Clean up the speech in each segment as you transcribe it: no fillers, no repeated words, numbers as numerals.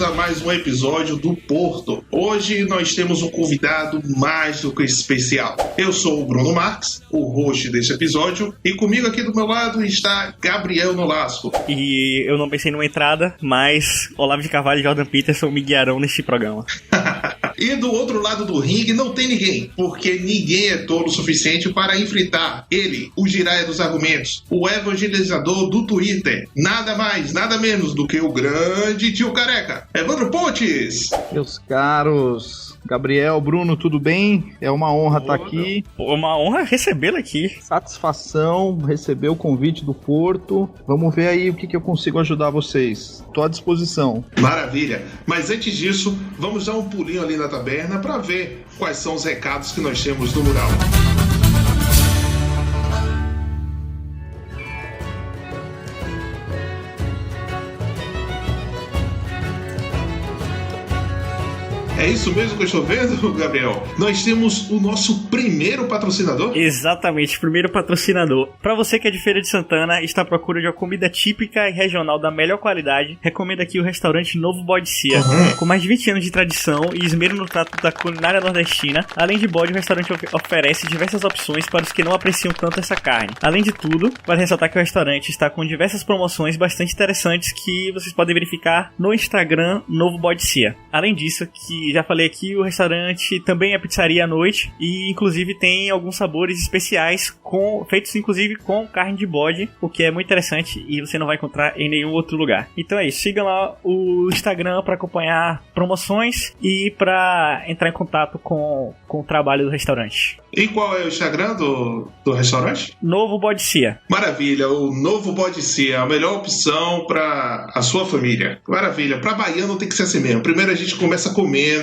bem-vindos a mais um episódio do Porto. Hoje nós temos um convidado mais do que especial. Eu sou o Bruno Marques, o host desse episódio, e comigo aqui do meu lado está Gabriel Nolasco. E eu não pensei numa entrada, mas Olavo de Carvalho e Jordan Peterson me guiarão neste programa. E do outro lado do ringue não tem ninguém, porque ninguém é tolo o suficiente para enfrentar ele, o giraia dos argumentos, o evangelizador do Twitter, nada mais, nada menos do que o grande tio careca, Evandro Pontes. Meus caros, Gabriel, Bruno, tudo bem? É uma honra estar aqui. Uma honra recebê-lo aqui. Satisfação receber o convite do Porto. Vamos ver aí o que eu consigo ajudar vocês. Estou à disposição. Maravilha. Mas antes disso, vamos dar um pulinho ali na taberna para ver quais são os recados que nós temos no mural. É isso mesmo que eu estou vendo, Gabriel? Nós temos o nosso primeiro patrocinador? Exatamente, primeiro patrocinador. Para você que é de Feira de Santana e está à procura de uma comida típica e regional da melhor qualidade, recomendo aqui o restaurante Novo Bode Cia. Com mais de 20 anos de tradição e esmero no trato da culinária nordestina, além de bode, o restaurante oferece diversas opções para os que não apreciam tanto essa carne. Além de tudo, vale ressaltar que o restaurante está com diversas promoções bastante interessantes que vocês podem verificar no Instagram Novo Bode Cia. Além disso, que já falei aqui, o restaurante também é pizzaria à noite e inclusive tem alguns sabores especiais feitos inclusive com carne de bode, o que é muito interessante e você não vai encontrar em nenhum outro lugar. Então é isso, siga lá o Instagram para acompanhar promoções e para entrar em contato com o trabalho do restaurante. E qual é o Instagram do restaurante? Novo Bode Cia. Maravilha, o Novo Bode Cia, a melhor opção para a sua família. Maravilha, para baiano tem que ser assim mesmo. Primeiro a gente começa comendo,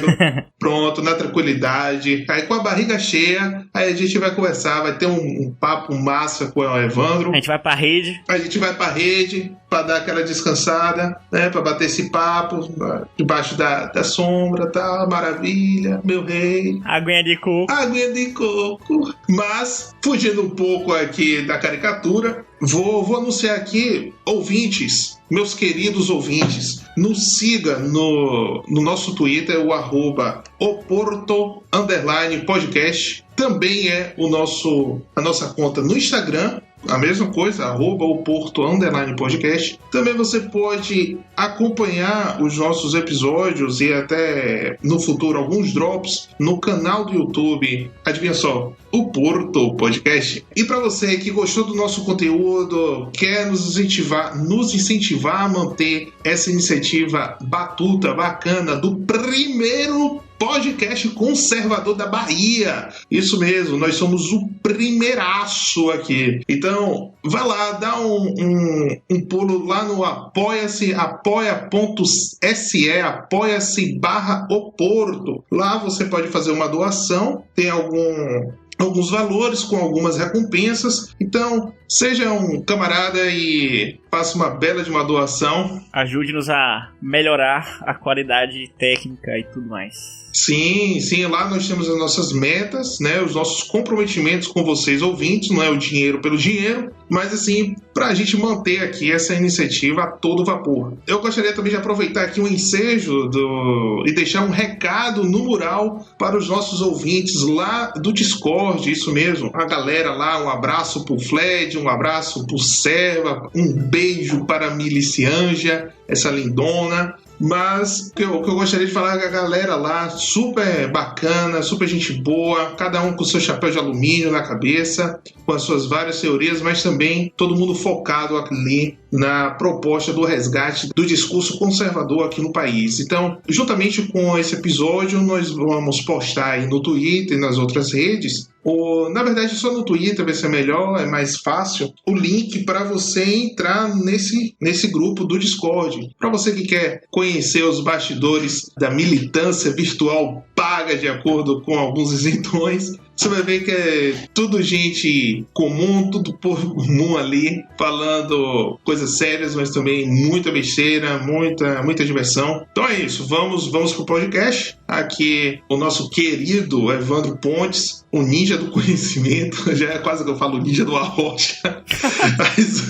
pronto, na tranquilidade. Aí com a barriga cheia, aí a gente vai conversar, vai ter um papo massa com o Evandro. A gente vai pra rede. A gente vai pra rede pra dar aquela descansada, né? Pra bater esse papo debaixo da sombra, tá? Maravilha, meu rei. Aguinha de coco. Aguinha de coco. Mas, fugindo um pouco aqui da caricatura, vou anunciar aqui, ouvintes, meus queridos ouvintes, nos siga no nosso Twitter, o @oporto_podcast. Também é a nossa conta no Instagram, a mesma coisa, @oporto_podcast. Também você pode acompanhar os nossos episódios e até no futuro alguns drops no canal do YouTube. Adivinha só, o Porto Podcast. E para você que gostou do nosso conteúdo, quer nos incentivar a manter essa iniciativa batuta, bacana, do primeiro podcast conservador da Bahia. Isso mesmo, nós somos o primeiraço aqui. Então, vai lá, dá um pulo lá no apoia-se, apoia.se/Oporto. Lá você pode fazer uma doação, tem alguns valores com algumas recompensas. Então, seja um camarada e faça uma bela de uma doação. Ajude-nos a melhorar a qualidade técnica e tudo mais. Sim, lá nós temos as nossas metas, né, os nossos comprometimentos com vocês ouvintes, não é o dinheiro pelo dinheiro, mas assim, para a gente manter aqui essa iniciativa a todo vapor. Eu gostaria também de aproveitar aqui um ensejo e deixar um recado no mural para os nossos ouvintes lá do Discord, isso mesmo, a galera lá, um abraço pro Fled, um abraço pro Serva, um beijo para a Milicianja, essa lindona. Mas o que eu gostaria de falar é que a galera lá, super bacana, super gente boa, cada um com seu chapéu de alumínio na cabeça, com as suas várias teorias, mas também todo mundo focado ali na proposta do resgate do discurso conservador aqui no país. Então, juntamente com esse episódio, nós vamos postar aí no Twitter e nas outras redes, na verdade só no Twitter vai ser melhor, é mais fácil, o link para você entrar nesse grupo do Discord. Para você que quer conhecer os bastidores da militância virtual paga de acordo com alguns isentões, você vai ver que é tudo gente comum, tudo povo comum ali, falando coisas sérias, mas também muita besteira, muita diversão. Então é isso, vamos pro podcast. Aqui o nosso querido Evandro Pontes, o ninja do conhecimento, já é quase que eu falo ninja do arrocha, mas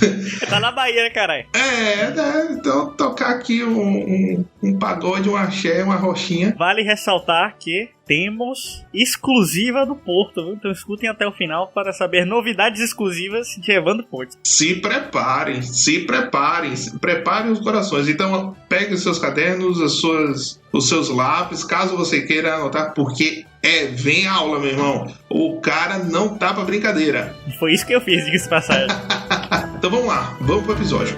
Tá na Bahia, né, caralho? Né? Então tocar aqui um pagode, um axé, uma rochinha. Vale ressaltar que temos exclusiva do Porto, viu? Então escutem até o final para saber novidades exclusivas de Evandro Porto. Se preparem, preparem os corações. Então pegue os seus cadernos, os seus lápis, caso você queira anotar, porque vem aula, meu irmão. O cara não tá pra brincadeira. Foi isso que eu fiz, diga-se passagem. Então vamos lá, vamos pro episódio.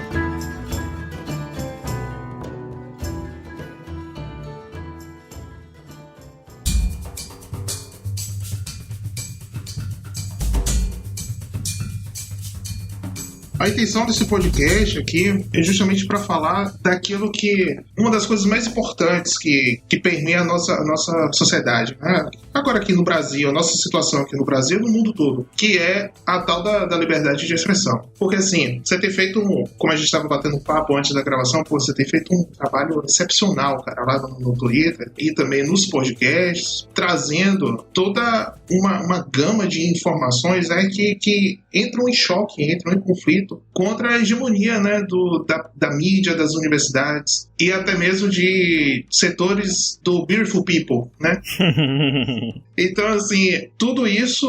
A intenção desse podcast aqui é justamente para falar daquilo que... Uma das coisas mais importantes que permeia a nossa sociedade, né? Agora aqui no Brasil, a nossa situação aqui no Brasil e no mundo todo, que é a tal da liberdade de expressão. Porque assim, você tem feito, como a gente estava batendo papo antes da gravação, você tem feito um trabalho excepcional, cara, lá no Twitter e também nos podcasts, trazendo toda uma gama de informações, né, que entram em choque, entram em conflito contra a hegemonia, né, da mídia, das universidades e até mesmo de setores do Beautiful People, né? Então, assim, tudo isso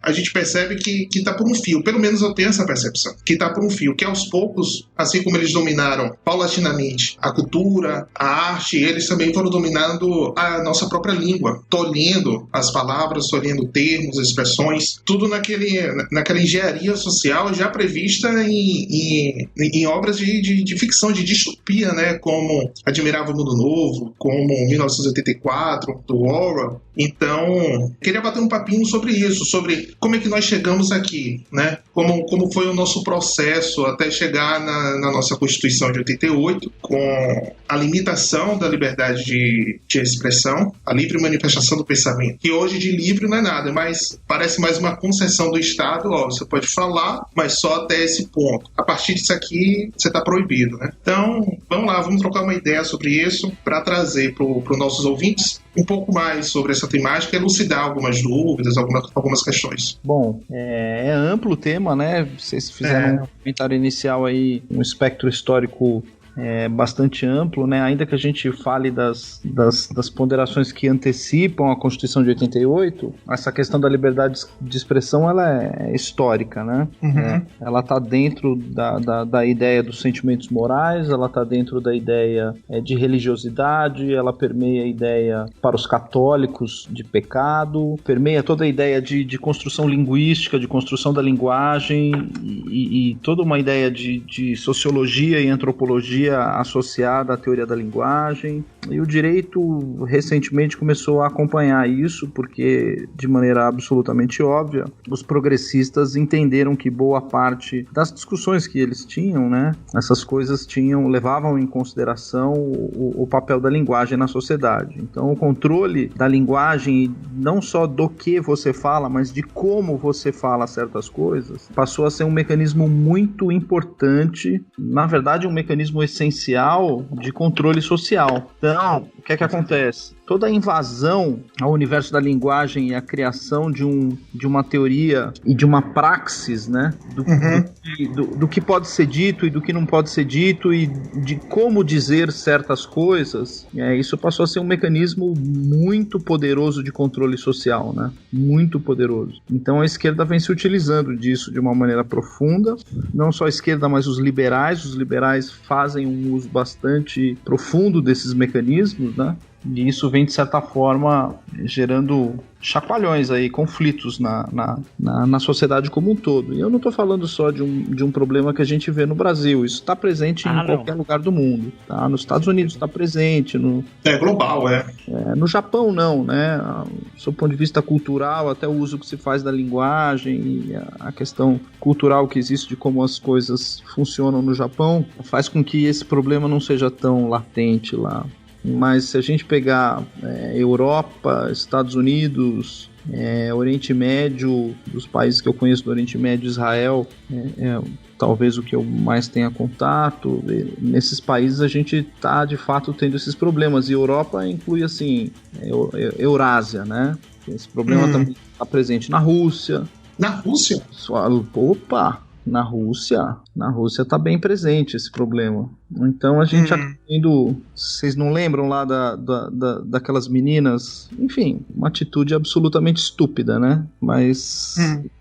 a gente percebe que tá por um fio. Pelo menos eu tenho essa percepção, que tá por um fio, que aos poucos, assim como eles dominaram paulatinamente a cultura, a arte, eles também foram dominando a nossa própria língua, tolhendo as palavras, tolhendo termos, expressões, tudo naquela engenharia social já prevista em obras de ficção, de distopia, né? Como Admirável Mundo Novo, como 1984, do Orwell. Então, queria bater um papinho sobre isso, sobre como é que nós chegamos aqui, né? Como foi o nosso processo até chegar na nossa Constituição de 88, com a limitação da liberdade de expressão, a livre manifestação do pensamento, que hoje de livre não é nada, mas parece mais uma concessão do Estado. Você pode falar, mas só até esse ponto. A partir disso aqui, você está proibido, né? Então, vamos lá, vamos trocar uma ideia sobre isso para trazer para os nossos ouvintes um pouco mais sobre essa temática e elucidar algumas dúvidas, algumas questões. Bom, é amplo o tema, né? Vocês fizeram um comentário inicial aí, um espectro histórico bastante amplo, né? Ainda que a gente fale das ponderações que antecipam a Constituição de 88, essa questão da liberdade de expressão, ela é histórica, né? Uhum. Ela está dentro da ideia dos sentimentos morais, ela está dentro da ideia de religiosidade, ela permeia a ideia para os católicos de pecado, permeia toda a ideia de construção linguística, de construção da linguagem e toda uma ideia de sociologia e antropologia associada à teoria da linguagem. E o direito recentemente começou a acompanhar isso, porque de maneira absolutamente óbvia os progressistas entenderam que boa parte das discussões que eles tinham, né, essas coisas levavam em consideração o papel da linguagem na sociedade. Então o controle da linguagem, não só do que você fala, mas de como você fala certas coisas, passou a ser um mecanismo muito importante, na verdade um mecanismo essencial de controle social. Então, o que é que acontece? Toda a invasão ao universo da linguagem e a criação de uma teoria e de uma praxis, né, do que pode ser dito e do que não pode ser dito e de como dizer certas coisas, isso passou a ser um mecanismo muito poderoso de controle social, né? Muito poderoso. Então a esquerda vem se utilizando disso de uma maneira profunda, não só a esquerda, mas os liberais fazem um uso bastante profundo desses mecanismos, né? E isso vem, de certa forma, gerando chacoalhões aí, conflitos na sociedade como um todo. E eu não estou falando só de um problema que a gente vê no Brasil. Isso está presente em qualquer lugar do mundo. Tá? Nos Estados Unidos está presente. É global, no Japão não, né? Do seu ponto de vista cultural, até o uso que se faz da linguagem e a questão cultural que existe de como as coisas funcionam no Japão faz com que esse problema não seja tão latente lá. Mas se a gente pegar Europa, Estados Unidos, Oriente Médio, dos países que eu conheço do Oriente Médio, Israel, talvez o que eu mais tenha contato, nesses países a gente está de fato tendo esses problemas. E Europa inclui assim, Eurásia, né? Esse problema também está presente na Rússia. Na Rússia? Opa! Na Rússia está bem presente esse problema. Então a gente está tendo... Vocês não lembram lá daquelas meninas? Enfim, uma atitude absolutamente estúpida, né? Mas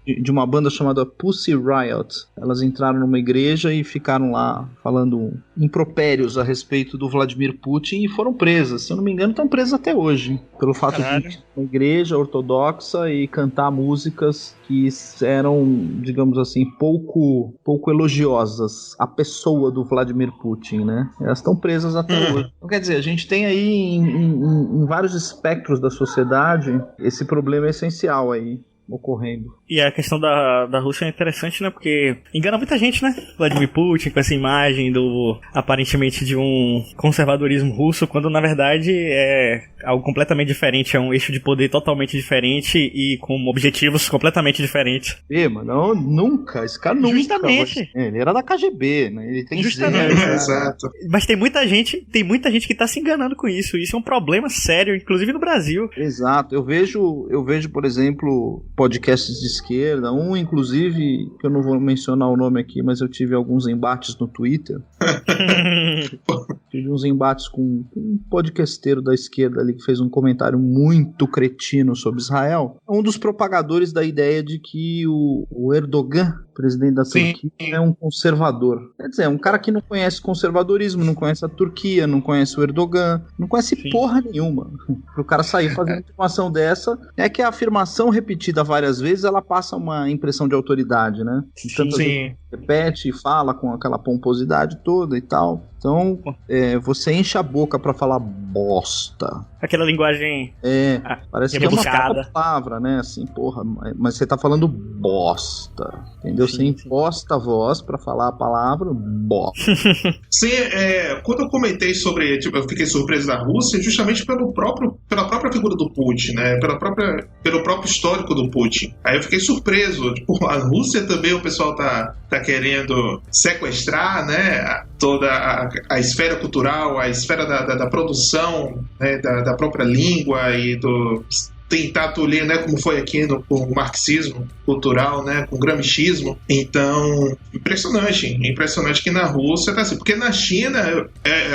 de uma banda chamada Pussy Riot. Elas entraram numa igreja e ficaram lá falando impropérios a respeito do Vladimir Putin e foram presas. Se eu não me engano, estão presas até hoje. Pelo fato de ir uma igreja ortodoxa e cantar músicas que eram, digamos assim, pouco elogiosas à pessoa do Vladimir Putin, né? Elas estão presas até hoje. Então, quer dizer, a gente tem aí em vários espectros da sociedade esse problema essencial aí ocorrendo. E a questão da Rússia é interessante, né? Porque engana muita gente, né? Vladimir Putin com essa imagem aparentemente de um conservadorismo russo, quando na verdade é algo completamente diferente, é um eixo de poder totalmente diferente e com objetivos completamente diferentes. Mano, nunca, esse cara nunca. Justamente. Ele era da KGB, né? Ele tem justamente. Exato. Mas tem muita gente que tá se enganando com isso. Isso é um problema sério, inclusive no Brasil. Exato. Eu vejo, por exemplo, podcasts de esquerda, inclusive, que eu não vou mencionar o nome aqui, mas eu tive alguns embates no Twitter. Tive uns embates com um podcasteiro da esquerda ali que fez um comentário muito cretino sobre Israel. Um dos propagadores da ideia de que o Erdogan, presidente da Turquia, é um conservador. Quer dizer, é um cara que não conhece conservadorismo, não conhece a Turquia, não conhece o Erdogan, não conhece porra nenhuma. Para o cara sair fazendo uma afirmação dessa, é que a afirmação repetida várias vezes, ela passa uma impressão de autoridade, né? Tanto assim, repete e fala com aquela pomposidade toda e tal. Então, você enche a boca pra falar bosta. Aquela linguagem parece que é uma palavra, né? Assim, porra, mas você tá falando bosta, entendeu? Você imposta a voz pra falar a palavra bosta. Sim, quando eu comentei sobre, eu fiquei surpreso da Rússia, justamente pela própria figura do Putin, né? Pelo próprio histórico do Putin. Aí eu fiquei surpreso. Tipo, a Rússia também, o pessoal tá querendo sequestrar, né? Toda a esfera cultural, a esfera da produção, né, da própria língua e tentar tolir, né, como foi aqui com o marxismo cultural, né, com o gramscismo. Então, impressionante que na Rússia tá assim, porque na China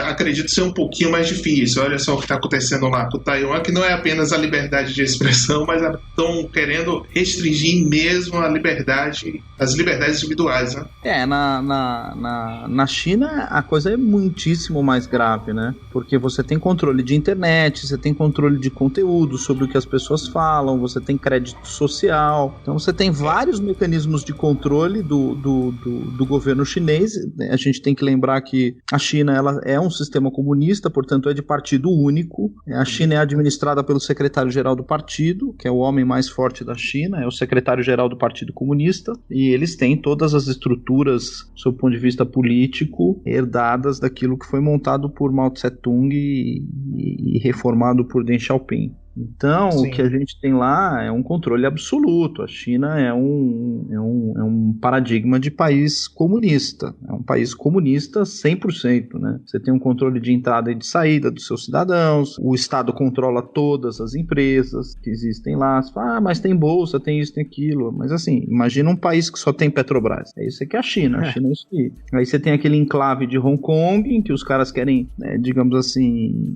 acredito ser um pouquinho mais difícil. Olha só o que está acontecendo lá com Taiwan, que não é apenas a liberdade de expressão, mas estão querendo restringir mesmo as liberdades individuais, né? Na China a coisa é muitíssimo mais grave, né? Porque você tem controle de internet, você tem controle de conteúdo sobre o que as pessoas falam, você tem crédito social, então você tem vários mecanismos de controle do governo chinês. A gente tem que lembrar que a China ela é um sistema comunista, portanto é de partido único. A China é administrada pelo secretário-geral do partido, que é o homem mais forte da China, é o secretário-geral do Partido Comunista, e eles têm todas as estruturas, sob o ponto de vista político, herdadas daquilo que foi montado por Mao Tse-tung e reformado por Deng Xiaoping. Então, o que a gente tem lá é um controle absoluto. A China é um paradigma de país comunista. É um país comunista 100%, né? Você tem um controle de entrada e de saída dos seus cidadãos, o Estado controla todas as empresas que existem lá. Você fala, mas tem bolsa, tem isso, tem aquilo. Mas assim, imagina um país que só tem Petrobras. É isso que é a China. A China é isso aqui. Aí você tem aquele enclave de Hong Kong, em que os caras querem, digamos assim,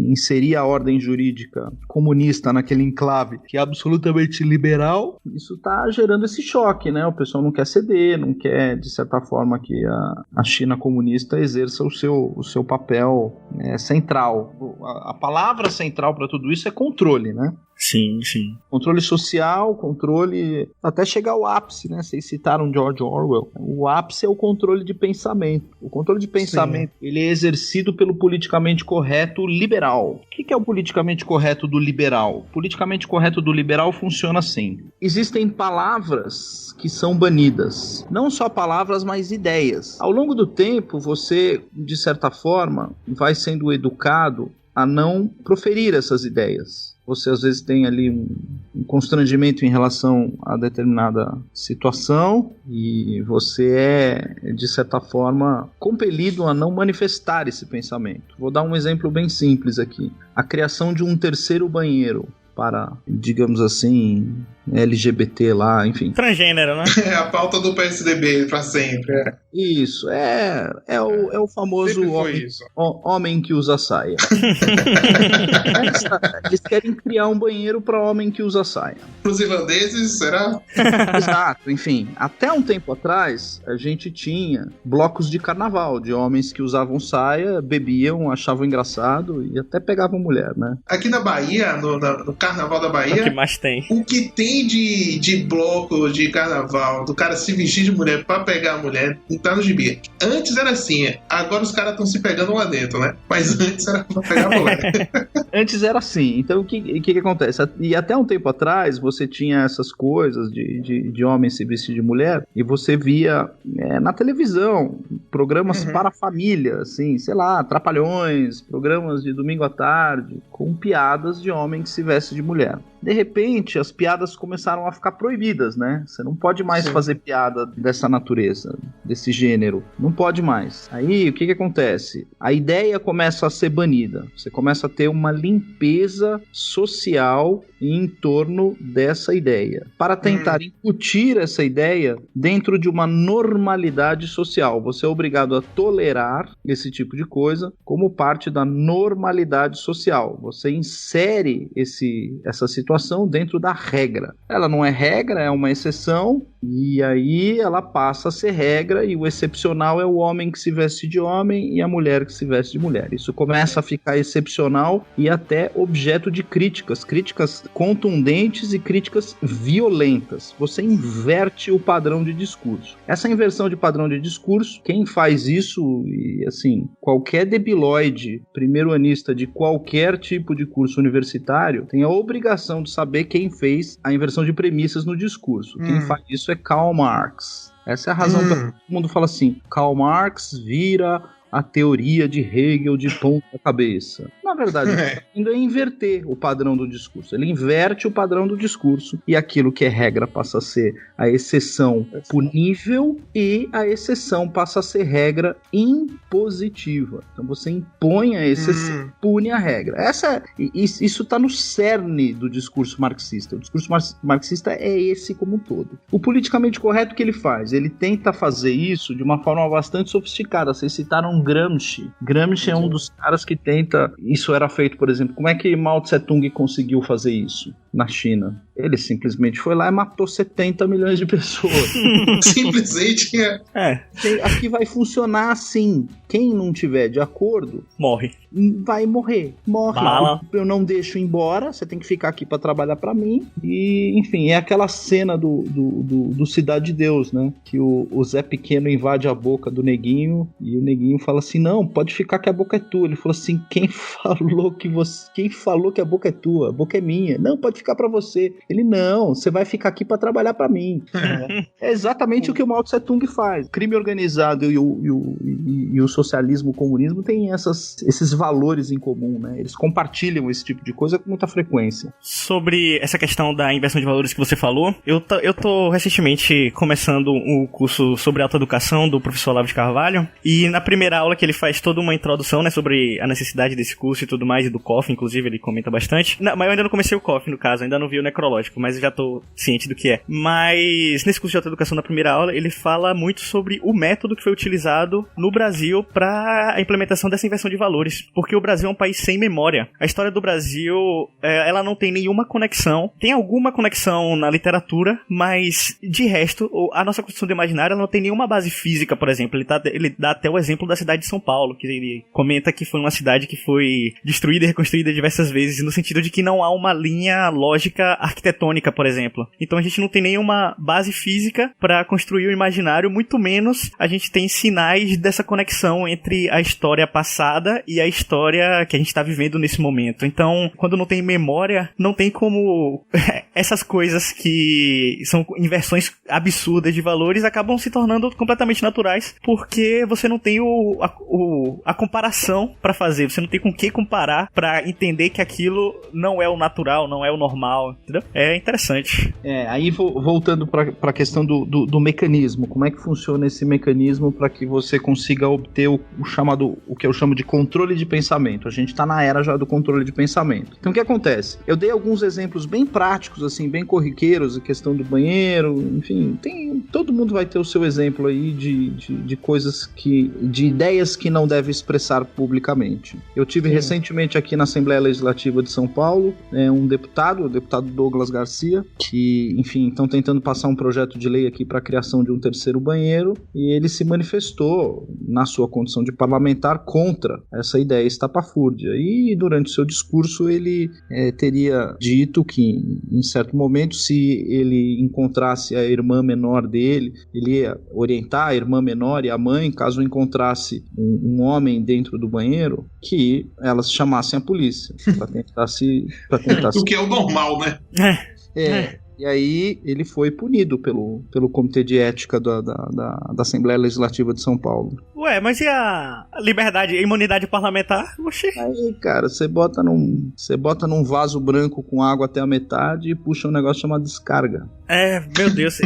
inserir a ordem jurídica comunista naquele enclave que é absolutamente liberal. Isso está gerando esse choque, né? O pessoal não quer ceder, não quer, de certa forma, que a China comunista exerça o seu papel central. A palavra central para tudo isso é controle, né? Sim. Controle social, controle... Até chegar ao ápice, né? Vocês citaram George Orwell. O ápice é o controle de pensamento. O controle de pensamento, ele é exercido pelo politicamente correto liberal. O que é o politicamente correto do liberal? O politicamente correto do liberal funciona assim. Existem palavras que são banidas. Não só palavras, mas ideias. Ao longo do tempo, você, de certa forma, vai sendo educado a não proferir essas ideias. Você às vezes tem ali um constrangimento em relação a determinada situação e você é, de certa forma, compelido a não manifestar esse pensamento. Vou dar um exemplo bem simples aqui. A criação de um terceiro banheiro. para, digamos assim, LGBT lá, enfim. Transgênero, né? É a pauta do PSDB pra sempre. Isso, é o famoso homem que usa saia. Eles querem criar um banheiro para homem que usa saia. Pros irlandeses, será? Exato, enfim. Até um tempo atrás, a gente tinha blocos de carnaval, de homens que usavam saia, bebiam, achavam engraçado e até pegavam mulher, né? Aqui na Bahia, no Carnaval da Bahia... O que mais tem? O que tem de bloco de carnaval, do cara se vestir de mulher pra pegar a mulher, não tá no gibi. Antes era assim, agora os caras estão se pegando lá dentro, né? Mas antes era pra pegar a mulher. Antes era assim. Então o que acontece? E até um tempo atrás você tinha essas coisas de homem se vestir de mulher e você via na televisão programas para a família, assim, sei lá, Trapalhões, programas de domingo à tarde com piadas de homem que se veste de mulher. De repente, as piadas começaram a ficar proibidas, né? Você não pode mais fazer piada dessa natureza, desse gênero. Não pode mais. Aí, o que acontece? A ideia começa a ser banida. Você começa a ter uma limpeza social em torno dessa ideia. Para tentar incutir essa ideia dentro de uma normalidade social. Você é obrigado a tolerar esse tipo de coisa como parte da normalidade social. Você insere essa situação dentro da regra. Ela não é regra, é uma exceção, e aí ela passa a ser regra, e o excepcional é o homem que se veste de homem e a mulher que se veste de mulher. Isso começa a ficar excepcional e até objeto de críticas contundentes e críticas violentas. Você inverte o padrão de discurso. Essa inversão de padrão de discurso, quem faz isso, e assim, qualquer debilóide primeiro-anista de qualquer tipo de curso universitário tem a obrigação de saber quem fez a inversão de premissas no discurso. Quem faz isso é Karl Marx. Essa é a razão que todo mundo fala assim: Karl Marx vira a teoria de Hegel de ponta cabeça. Na verdade, ele está indo a inverter o padrão do discurso. Ele inverte o padrão do discurso e aquilo que é regra passa a ser a exceção punível e a exceção passa a ser regra impositiva. Então você impõe a exceção, pune a regra. Isso está no cerne do discurso marxista. O discurso marxista é esse como um todo. O politicamente correto que ele faz? Ele tenta fazer isso de uma forma bastante sofisticada. Vocês citaram Gramsci. Gramsci é um dos caras que tenta... Isso era feito, por exemplo... Como é que Mao Tse-tung conseguiu fazer isso na China? Ele simplesmente foi lá e matou 70 milhões de pessoas. Simplesmente Aqui vai funcionar assim. Quem não tiver de acordo... Morre. Vai morrer. Morre. Bala. Eu não deixo embora. Você tem que ficar aqui pra trabalhar pra mim. E, enfim, é aquela cena do Cidade de Deus, né? Que o Zé Pequeno invade a boca do Neguinho e o Neguinho fala assim: não, pode ficar que a boca é tua. Ele falou assim: quem falou que a boca é tua? A boca é minha. Não, pode ficar pra você. Ele: não, você vai ficar aqui pra trabalhar pra mim. É exatamente o que o Mao Tse Tung faz. O crime organizado e o socialismo, o comunismo têm esses valores em comum, né? Eles compartilham esse tipo de coisa com muita frequência. Sobre essa questão da inversão de valores que você falou, eu tô recentemente começando um curso sobre autoeducação do professor Olavo de Carvalho, e na primeira aula que ele faz toda uma introdução, né, sobre a necessidade desse curso e tudo mais, e do COF, inclusive, ele comenta bastante. Não, mas eu ainda não comecei o COF, no caso, ainda não vi o necrológico, mas eu já tô ciente do que é. Mas nesse curso de autoeducação, na primeira aula, ele fala muito sobre o método que foi utilizado no Brasil para a implementação dessa inversão de valores, porque o Brasil é um país sem memória. A história do Brasil, ela não tem nenhuma conexão, tem alguma conexão na literatura, mas de resto, a nossa construção do imaginário, ela não tem nenhuma base física, por exemplo. Ele dá até o exemplo da cidade de São Paulo, que ele comenta que foi uma cidade que foi destruída e reconstruída diversas vezes, no sentido de que não há uma linha lógica arquitetônica, por exemplo. Então a gente não tem nenhuma base física para construir o imaginário, muito menos a gente tem sinais dessa conexão entre a história passada e a história que a gente está vivendo nesse momento. Então, quando não tem memória, não tem como essas coisas que são inversões absurdas de valores acabam se tornando completamente naturais, porque você não tem a comparação para fazer, você não tem com o que comparar para entender que aquilo não é o natural, não é o normal, entendeu? É interessante. Aí voltando para a questão do mecanismo, como é que funciona esse mecanismo para que você consiga obter o que eu chamo de controle de pensamento. A gente está na era já do controle de pensamento. Então o que acontece? Eu dei alguns exemplos bem práticos, assim, bem corriqueiros, a questão do banheiro, enfim, todo mundo vai ter o seu exemplo aí de coisas de ideias que não deve expressar publicamente. Eu tive recentemente aqui na Assembleia Legislativa de São Paulo, o deputado Douglas Garcia, que, enfim, estão tentando passar um projeto de lei aqui para a criação de um terceiro banheiro, e ele se manifestou na sua condição de parlamentar contra essa ideia estapafúrdia. E durante o seu discurso ele teria dito que, em certo momento, se ele encontrasse a irmã menor dele, ele ia orientar a irmã menor e a mãe, caso encontrasse um homem dentro do banheiro, que elas chamassem a polícia para tentar se... O que é o normal, né? E aí ele foi punido pelo Comitê de Ética da Assembleia Legislativa de São Paulo. Ué, mas e a liberdade, a imunidade parlamentar? Oxi. Aí, cara, você bota num vaso branco com água até a metade e puxa um negócio chamado descarga. Meu Deus.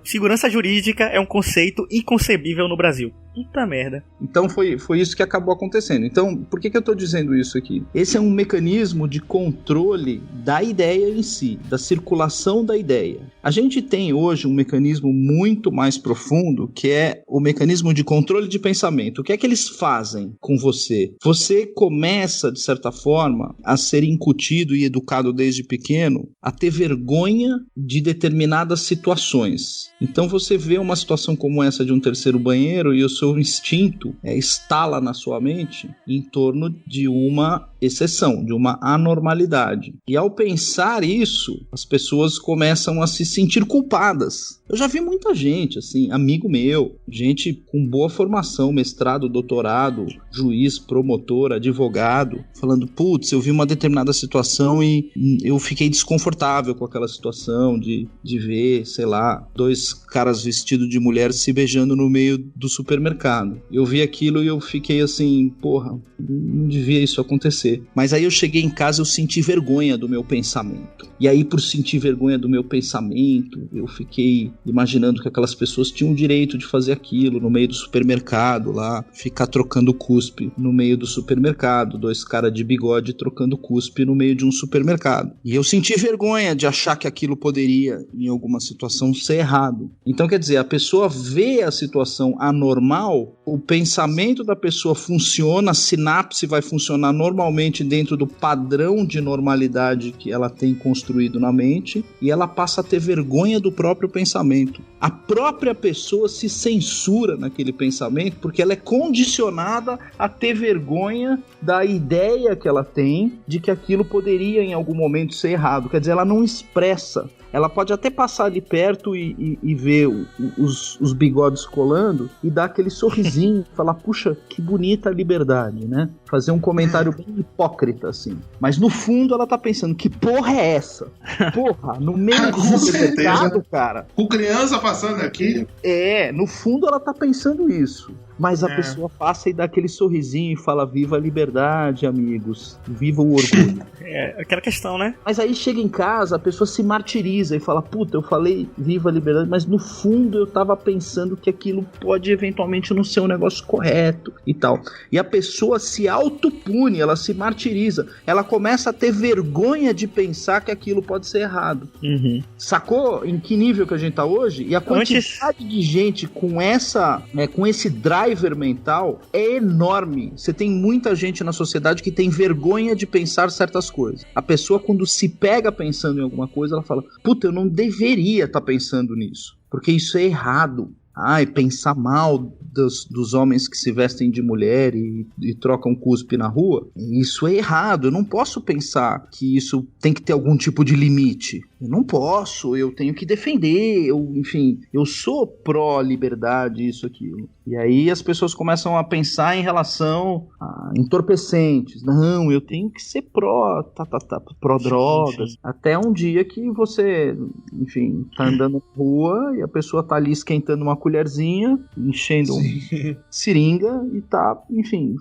Segurança jurídica é um conceito inconcebível no Brasil. Puta merda. Então foi isso que acabou acontecendo. Então, por que eu tô dizendo isso aqui? Esse é um mecanismo de controle da ideia em si, da circulação da ideia. A gente tem hoje um mecanismo muito mais profundo, que é o mecanismo de controle de pensamento. O que é que eles fazem com você? Você começa, de certa forma, a ser incutido e educado desde pequeno a ter vergonha de determinadas situações. Então você vê uma situação como essa de um terceiro banheiro e o seu instinto estala na sua mente em torno de uma exceção, de uma anormalidade. E ao pensar isso, as pessoas começam a se sentir culpadas. Eu já vi muita gente, assim, amigo meu, gente com boa formação, mestrado, doutorado, juiz, promotor, advogado, falando, putz, eu vi uma determinada situação e eu fiquei desconfortável com aquela situação de ver, sei lá, dois caras vestidos de mulher se beijando no meio do supermercado. Eu vi aquilo e eu fiquei assim, porra, não devia isso acontecer. Mas aí eu cheguei em casa e eu senti vergonha do meu pensamento. E aí, por sentir vergonha do meu pensamento, eu fiquei imaginando que aquelas pessoas tinham o direito de fazer aquilo no meio do supermercado lá, ficar trocando cuspe no meio do supermercado, dois caras de bigode trocando cuspe no meio de um supermercado. E eu senti vergonha de achar que aquilo poderia, em alguma situação, ser errado. Então, quer dizer, a pessoa vê a situação anormal, o pensamento da pessoa funciona, a sinapse vai funcionar normalmente dentro do padrão de normalidade que ela tem construído na mente, e ela passa a ter vergonha do próprio pensamento. A própria pessoa se censura naquele pensamento porque ela é condicionada a ter vergonha da ideia que ela tem de que aquilo poderia em algum momento ser errado. Quer dizer, ela não expressa. Ela pode até passar ali perto e ver os bigodes colando e dar aquele sorrisinho, falar, puxa, que bonita a liberdade, né? Fazer um comentário bem hipócrita, assim. Mas no fundo ela tá pensando, que porra é essa? Porra, no meio do supermercado, cara. Com criança passando aqui. No fundo ela tá pensando isso. Mas a pessoa passa e dá aquele sorrisinho e fala, viva a liberdade, amigos, viva o orgulho. Aquela questão, né? Mas aí chega em casa, a pessoa se martiriza e fala, puta, eu falei viva a liberdade, mas no fundo eu tava pensando que aquilo pode eventualmente não ser um negócio correto e tal. E a pessoa se autopune, ela se martiriza, ela começa a ter vergonha de pensar que aquilo pode ser errado. Uhum. Sacou em que nível que a gente tá hoje? E a quantidade de gente com esse driver mental é enorme. Você tem muita gente na sociedade que tem vergonha de pensar certas coisas. A pessoa, quando se pega pensando em alguma coisa, ela fala, puta, eu não deveria estar pensando nisso, porque isso é errado. Pensar mal dos homens que se vestem de mulher e trocam cuspe na rua, isso é errado. Eu não posso pensar que isso tem que ter algum tipo de limite. Eu não posso, eu tenho que defender, eu sou pró-liberdade, isso, aquilo. E aí as pessoas começam a pensar em relação a entorpecentes. Não, eu tenho que ser pró-drogas. Sim. Até um dia que você, tá andando na rua e a pessoa tá ali esquentando uma colherzinha, enchendo seringa e tá,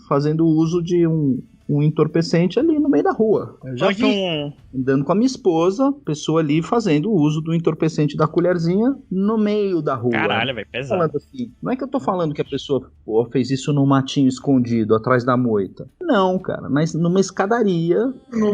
fazendo uso de um entorpecente ali no meio da rua. Eu já vi, andando com a minha esposa, pessoa ali fazendo uso do entorpecente da colherzinha no meio da rua. Caralho, velho, pesado. Falando assim, não é que eu tô falando que a pessoa fez isso num matinho escondido, atrás da moita. Não, cara, mas numa escadaria.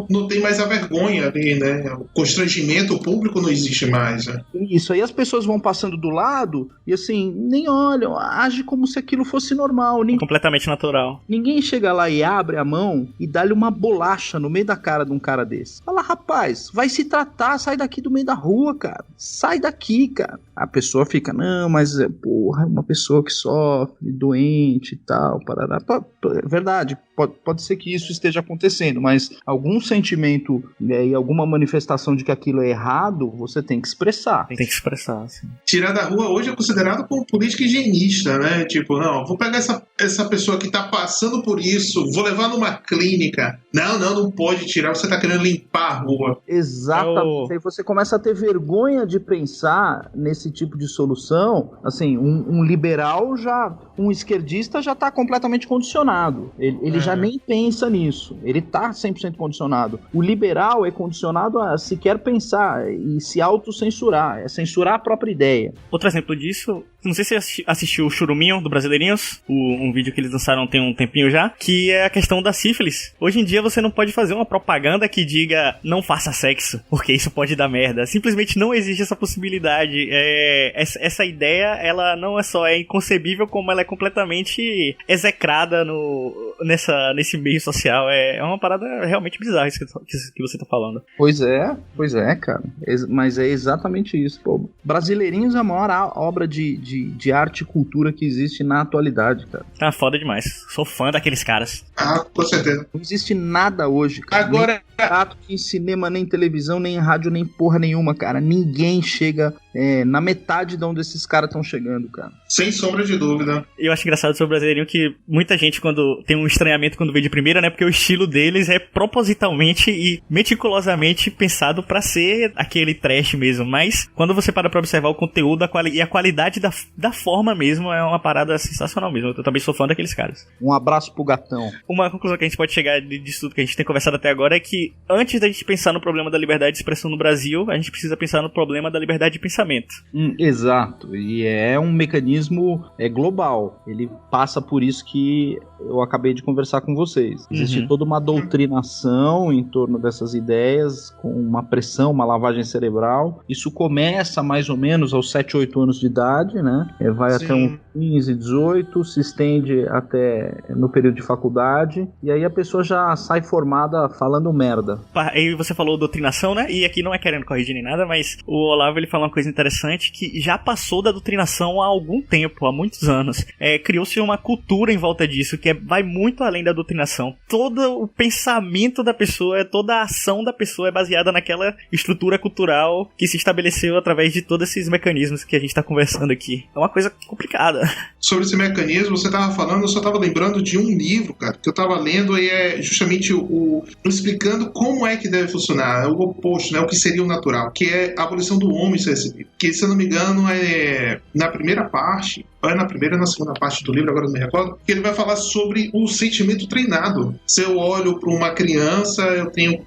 Não tem mais a vergonha ali, né? O constrangimento público não existe mais, né? Isso, aí as pessoas vão passando do lado e assim, nem olham, age como se aquilo fosse normal. Completamente natural. Ninguém chega lá e abre a mão e dá-lhe uma bolacha no meio da cara de um cara desse. Fala, rapaz, vai se tratar, sai daqui do meio da rua, cara. Sai daqui, cara. A pessoa fica, não, mas porra, é uma pessoa que sofre, doente e tal, parará. É verdade, pode ser que isso esteja acontecendo, mas algum sentimento, né, e alguma manifestação de que aquilo é errado, você tem que expressar. Tem que expressar, sim. Tirar da rua hoje é considerado como política higienista, né? Tipo, não, vou pegar essa pessoa que tá passando por isso, vou levar numa clínica. Não pode tirar, você tá querendo limpar a rua. Exatamente. Aí você começa a ter vergonha de pensar nesse tipo de solução. Assim, um liberal um esquerdista já tá completamente condicionado. Ele já nem pensa nisso. Ele tá 100% condicionado. O liberal é condicionado a sequer pensar e se autocensurar. É censurar a própria ideia. Outro exemplo disso, não sei se você assistiu o Churuminho do Brasileirinhos, um vídeo que eles lançaram tem um tempinho já, que é a questão da sífilis. Hoje em dia você não pode fazer uma propaganda que diga não faça sexo, porque isso pode dar merda. Simplesmente não existe essa possibilidade. Essa ideia, ela não é só inconcebível, como ela é completamente execrada nesse meio social. É uma parada realmente bizarra isso que você tá falando. Pois é, cara. Mas é exatamente isso. Pô, Brasileirinhos é a maior obra de arte e cultura que existe na atualidade, cara. Tá foda demais. Sou fã daqueles caras. Ah, com certeza. Não existe nada hoje, cara. Agora... Nem teatro, nem cinema, nem televisão, nem rádio, nem porra nenhuma, cara. Ninguém chega na metade de onde esses caras estão chegando, cara. Sem sombra de dúvida. Eu acho engraçado sobre o Brasileirinho que muita gente quando tem um estranhamento quando vê de primeira, né? Porque o estilo deles é propositalmente e meticulosamente pensado pra ser aquele trash mesmo. Mas quando você para pra observar o conteúdo e a qualidade da forma mesmo, é uma parada sensacional mesmo. Eu também sou fã daqueles caras. Um abraço pro gatão. Uma conclusão que a gente pode chegar disso tudo que a gente tem conversado até agora é que antes da gente pensar no problema da liberdade de expressão no Brasil, a gente precisa pensar no problema da liberdade de pensamento. Exato. E é um mecanismo global. Ele passa por isso que eu acabei de conversar com vocês. Existe toda uma doutrinação em torno dessas ideias, com uma pressão, uma lavagem cerebral. Isso começa mais ou menos aos 7, 8 anos de idade, né? Vai até uns 15, 18, se estende até no período de faculdade, e aí a pessoa já sai formada falando merda. Aí você falou doutrinação, né? E aqui não é querendo corrigir nem nada, mas o Olavo ele falou uma coisa interessante que já passou da doutrinação há algum tempo, há muitos anos. Criou-se uma cultura em volta disso, que vai muito além da doutrinação. Todo o pensamento da pessoa, toda a ação da pessoa é baseada naquela estrutura cultural que se estabeleceu através de todos esses mecanismos que a gente tá conversando aqui. É uma coisa complicada. Sobre esse mecanismo, você tava falando, eu só tava lembrando de um livro, cara, que eu tava lendo e é justamente explicando como é que deve funcionar, o oposto, né, o que seria o natural, que é a abolição do homem, que, se eu não me engano, é na primeira parte, ou é na primeira ou na segunda parte do livro, agora não me recordo, que ele vai falar sobre o sentimento treinado. Se eu olho para uma criança, eu tenho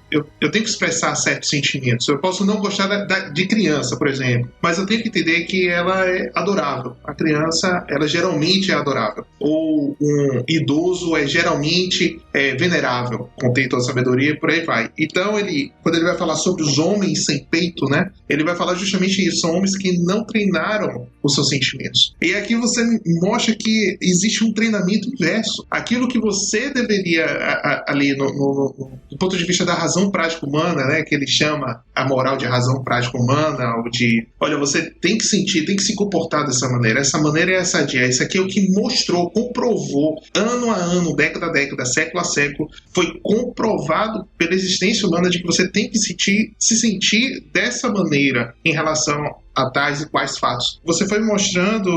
que expressar certos sentimentos. Eu posso não gostar de criança, por exemplo, mas eu tenho que entender que ela é adorável. A criança, ela geralmente é adorável. Ou um idoso é geralmente venerável, contém toda a sabedoria e por aí vai. Então, quando ele vai falar sobre os homens sem peito, né, ele vai falar justamente isso. São homens que não treinaram os seus sentimentos. E aqui você mostra que existe um treinamento inverso. Aquilo que você deveria, ali, do ponto de vista da razão prática humana, né, que ele chama a moral de razão prática humana, ou de, olha, você tem que sentir, tem que se comportar dessa maneira. Essa maneira é sadia. Isso aqui é o que mostrou, comprovou, ano a ano, década a década, século a século, foi comprovado pela existência humana de que você tem que se sentir dessa maneira em relação a tais e quais fatos. Você foi mostrando,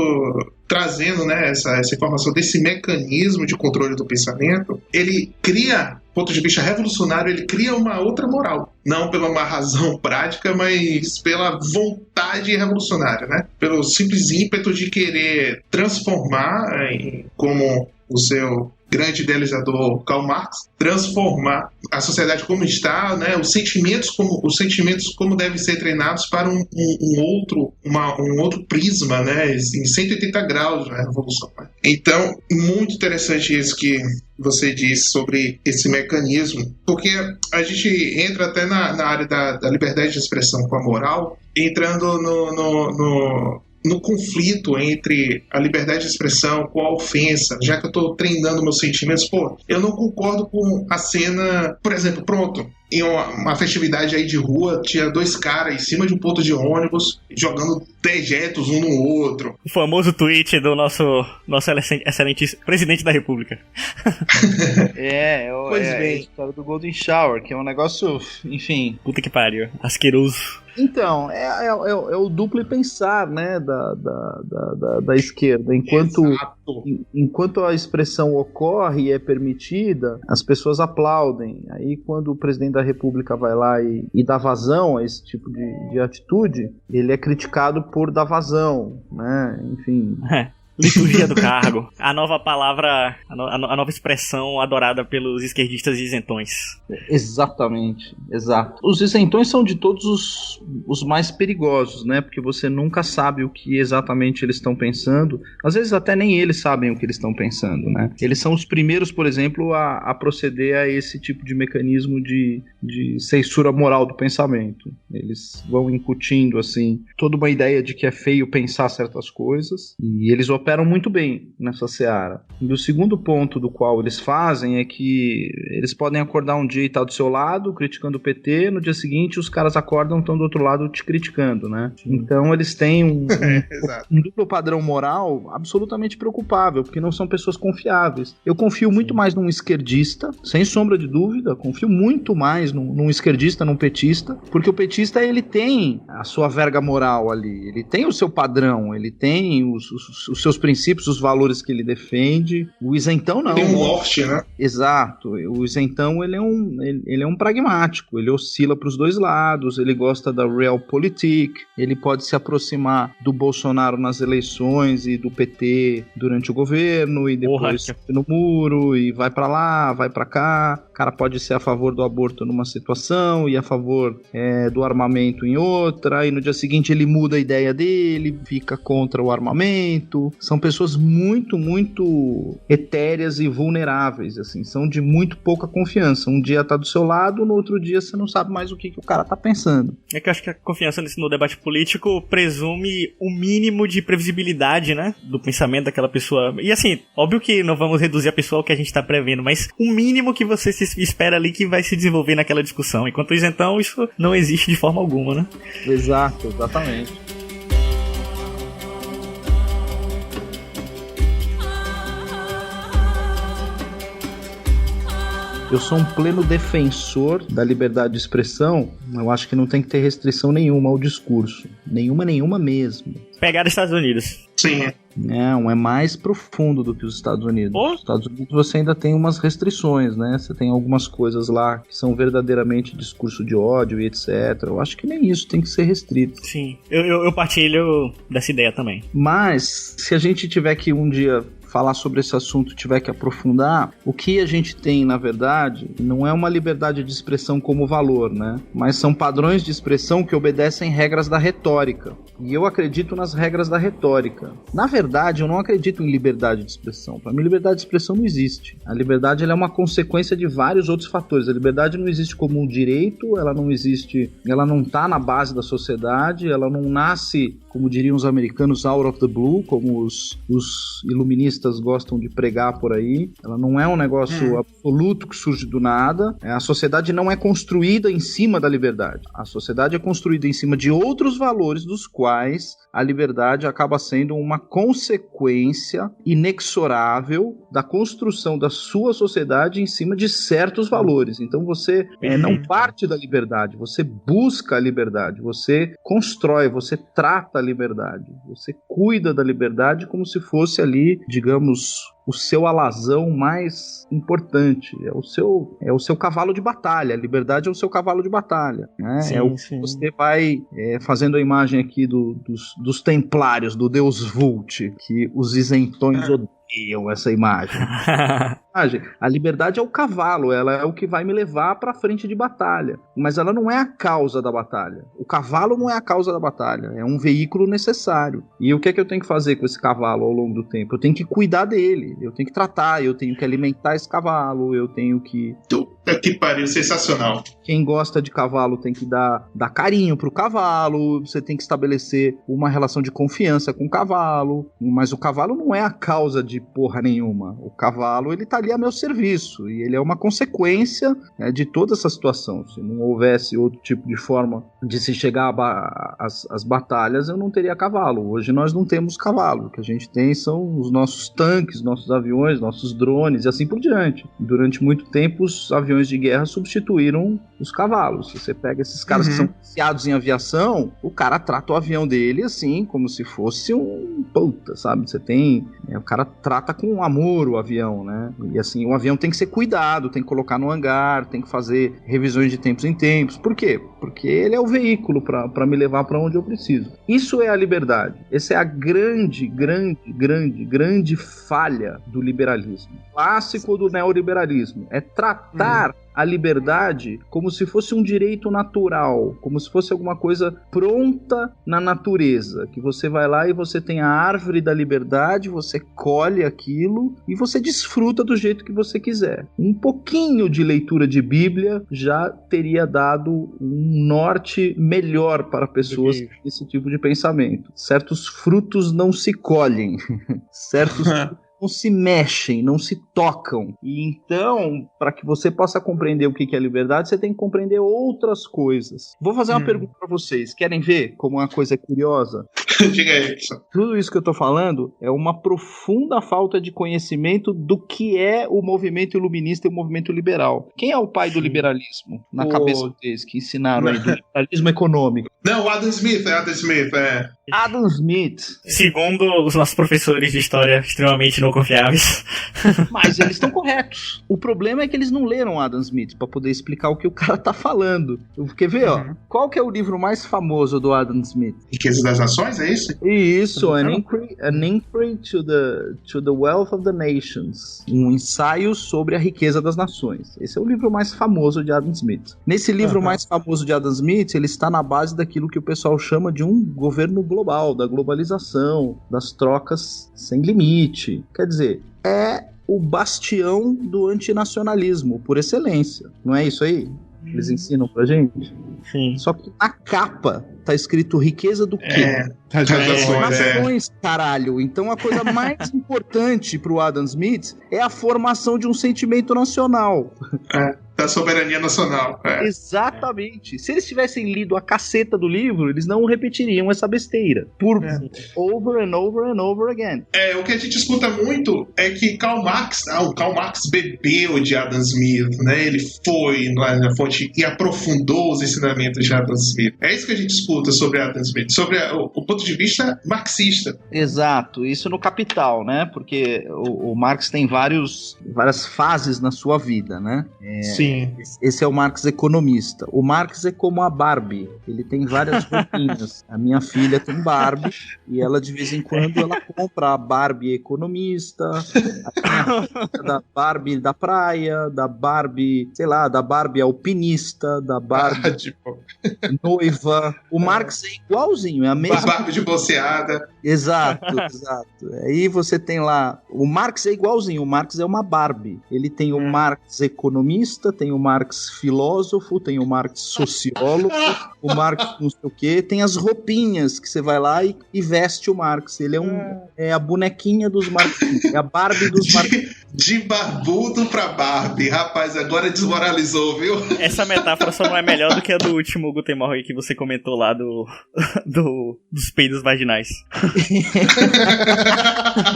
trazendo, né, essa informação desse mecanismo de controle do pensamento. Ele cria, do ponto de vista revolucionário, ele cria uma outra moral. Não pela uma razão prática, mas pela vontade revolucionária, né? Pelo simples ímpeto de querer transformar como o seu grande idealizador Karl Marx, transformar a sociedade como está, né, os sentimentos como devem ser treinados para um outro prisma, né, em 180 graus na revolução. Então, muito interessante isso que você disse sobre esse mecanismo, porque a gente entra até na área da liberdade de expressão com a moral, entrando no conflito entre a liberdade de expressão com a ofensa, já que eu estou treinando meus sentimentos. Eu não concordo com a cena, por exemplo, em uma festividade aí de rua, tinha 2 caras em cima de um ponto de ônibus, jogando dejetos um no outro. O famoso tweet do nosso excelente presidente da República. Pois bem. A história do Golden Shower, que é um negócio, enfim... Puta que pariu, asqueroso. Então, é o duplo pensar, né, da esquerda. Enquanto a expressão ocorre e é permitida, as pessoas aplaudem. Aí, quando o presidente da República vai lá e dá vazão a esse tipo de atitude, ele é criticado por dar vazão, né, enfim... Liturgia do cargo. A nova palavra, a nova expressão adorada pelos esquerdistas isentões. Exatamente, exato. Os isentões são de todos os mais perigosos, né? Porque você nunca sabe o que exatamente eles estão pensando. Às vezes até nem eles sabem o que eles estão pensando, né? Eles são os primeiros, por exemplo, a proceder a esse tipo de mecanismo de censura moral do pensamento. Eles vão incutindo, assim, toda uma ideia de que é feio pensar certas coisas, e eles operam muito bem nessa seara. E o segundo ponto do qual eles fazem é que eles podem acordar um dia e estar do seu lado, criticando o PT, no dia seguinte os caras acordam e estão do outro lado te criticando, né? Então eles têm um duplo padrão moral absolutamente preocupável, porque não são pessoas confiáveis. Eu confio muito mais num esquerdista, sem sombra de dúvida, confio muito mais num esquerdista, num petista, porque o petista, ele tem a sua verga moral ali, ele tem o seu padrão, ele tem os seus princípios, os valores que ele defende. O isentão não. Tem um norte, né? Exato. O isentão, ele é um pragmático, ele oscila para os dois lados, ele gosta da realpolitik, ele pode se aproximar do Bolsonaro nas eleições e do PT durante o governo, e depois no muro, e vai para lá, vai para cá. O cara pode ser a favor do aborto numa situação e a favor do armamento em outra, e no dia seguinte ele muda a ideia dele, fica contra o armamento. São pessoas muito, muito etéreas e vulneráveis, assim, são de muito pouca confiança. Um dia tá do seu lado, no outro dia você não sabe mais o que o cara tá pensando. É que eu acho que a confiança no debate político presume o mínimo de previsibilidade, né, do pensamento daquela pessoa. E assim, óbvio que não vamos reduzir a pessoa ao que a gente tá prevendo, mas o mínimo que você se espera ali que vai se desenvolver naquela discussão. Enquanto isso, então, isso não existe de forma alguma, né? Exato, exatamente. Eu sou um pleno defensor da liberdade de expressão. Eu acho que não tem que ter restrição nenhuma ao discurso. Nenhuma mesmo. Pegar Estados Unidos. Sim. Não, é mais profundo do que os Estados Unidos. Nos Estados Unidos você ainda tem umas restrições, né? Você tem algumas coisas lá que são verdadeiramente discurso de ódio e etc. Eu acho que nem isso tem que ser restrito. Sim, eu partilho dessa ideia também. Mas, se a gente tiver que um dia falar sobre esse assunto, tiver que aprofundar, o que a gente tem, na verdade, não é uma liberdade de expressão como valor, né? Mas são padrões de expressão que obedecem regras da retórica. E eu acredito nas regras da retórica. Na verdade, eu não acredito em liberdade de expressão. Para mim, liberdade de expressão não existe. A liberdade ela é uma consequência de vários outros fatores. A liberdade não existe como um direito, ela não existe, ela não está na base da sociedade, ela não nasce, como diriam os americanos, out of the blue, como os iluministas gostam de pregar por aí. Ela não é um negócio absoluto que surge do nada. A sociedade não é construída em cima da liberdade. A sociedade é construída em cima de outros valores, dos quais a liberdade acaba sendo uma consequência inexorável da construção da sua sociedade em cima de certos valores. Então você não parte da liberdade, você busca a liberdade, você constrói, você trata a liberdade, você cuida da liberdade como se fosse ali, digamos, o seu alazão mais importante, é o seu cavalo de batalha. A liberdade é o seu cavalo de batalha, né? Sim. Você vai fazendo a imagem aqui dos templários, do deus Vult, que os isentões odeiam essa imagem. A A liberdade é o cavalo, ela é o que vai me levar pra frente de batalha. Mas ela não é a causa da batalha. O cavalo não é a causa da batalha, é um veículo necessário. E o que é que eu tenho que fazer com esse cavalo ao longo do tempo? Eu tenho que cuidar dele, eu tenho que tratar, eu tenho que alimentar esse cavalo, eu tenho que... Puta que pariu, sensacional. Quem gosta de cavalo tem que dar carinho pro cavalo, você tem que estabelecer uma relação de confiança com o cavalo, mas o cavalo não é a causa de porra nenhuma. O cavalo, ele tá ali a meu serviço, e ele é uma consequência, né, de toda essa situação. Se não houvesse outro tipo de forma de se chegar às batalhas, eu não teria cavalo. Hoje nós não temos cavalo. O que a gente tem são os nossos tanques, nossos aviões, nossos drones e assim por diante. Durante muito tempo, os aviões de guerra substituíram os cavalos. Se você pega esses caras que são viciados em aviação, o cara trata o avião dele assim, como se fosse um puta, sabe? Você tem... o cara trata com amor o avião, né? E assim, o avião tem que ser cuidado, tem que colocar no hangar, tem que fazer revisões de tempos em tempos. Por quê? Porque ele é o veículo para me levar para onde eu preciso. Isso é a liberdade. Essa é a grande falha do liberalismo. Clássico do neoliberalismo. É tratar a liberdade como se fosse um direito natural, como se fosse alguma coisa pronta na natureza, que você vai lá e você tem a árvore da liberdade, você colhe aquilo e você desfruta do jeito que você quiser. Um pouquinho de leitura de Bíblia já teria dado um norte melhor para pessoas com esse tipo de pensamento. Certos frutos não se colhem, certos não se mexem, não se tocam. E então, para que você possa compreender o que é liberdade, você tem que compreender outras coisas. Vou fazer uma pergunta para vocês. Querem ver como uma coisa é curiosa? Diga aí. Tudo isso que eu tô falando é uma profunda falta de conhecimento do que é o movimento iluminista e o movimento liberal. Quem é o pai do liberalismo? Na cabeça deles, que ensinaram aí, do liberalismo econômico. Não, Adam Smith. Adam Smith. Segundo os nossos professores de história extremamente não confiáveis. Mas eles estão corretos. O problema é que eles não leram Adam Smith para poder explicar o que o cara tá falando. Quer ver, ó? Qual que é o livro mais famoso do Adam Smith? Riqueza das Nações, é isso? Isso, An Inquiry to the Wealth of the Nations. Um ensaio sobre a riqueza das nações. Esse é o livro mais famoso de Adam Smith. Nesse livro mais famoso de Adam Smith, ele está na base daquilo que o pessoal chama de um governo global, da globalização, das trocas sem limite. Quer dizer, é o bastião do antinacionalismo, por excelência. Não é isso aí? Eles ensinam pra gente? Sim. Só que na capa tá escrito riqueza do quê? Nações, caralho. Então a coisa mais importante pro Adam Smith é a formação de um sentimento nacional. Da soberania nacional. Exatamente. Se eles tivessem lido a caceta do livro, eles não repetiriam essa besteira. Por over and over and over again. O que a gente escuta muito é que Karl Marx bebeu de Adam Smith, né? Ele foi na fonte e aprofundou os ensinamentos de Adam Smith. É isso que a gente escuta sobre Adam Smith, sobre o ponto de vista marxista. Exato. Isso no Capital, né? Porque o Marx tem várias fases na sua vida, né? Sim. Esse é o Marx economista. O Marx é como a Barbie. Ele tem várias roupinhas. A minha filha tem Barbie e ela de vez em quando ela compra a Barbie economista, da Barbie da praia, da Barbie, sei lá, da Barbie alpinista, da Barbie noiva. O Marx é igualzinho, é a mesma. Barbie de bolseada. Exato. Aí você tem lá, o Marx é igualzinho, o Marx é uma Barbie. Ele tem o Marx economista, tem o Marx filósofo, tem o Marx sociólogo, o Marx não sei o quê, tem as roupinhas que você vai lá e veste o Marx. Ele é a bonequinha dos Marx, é a Barbie dos Marx. De barbudo pra Barbie. Rapaz, agora desmoralizou, viu? Essa metáfora só não é melhor do que a do último Guten Morgen que você comentou lá dos peidos vaginais.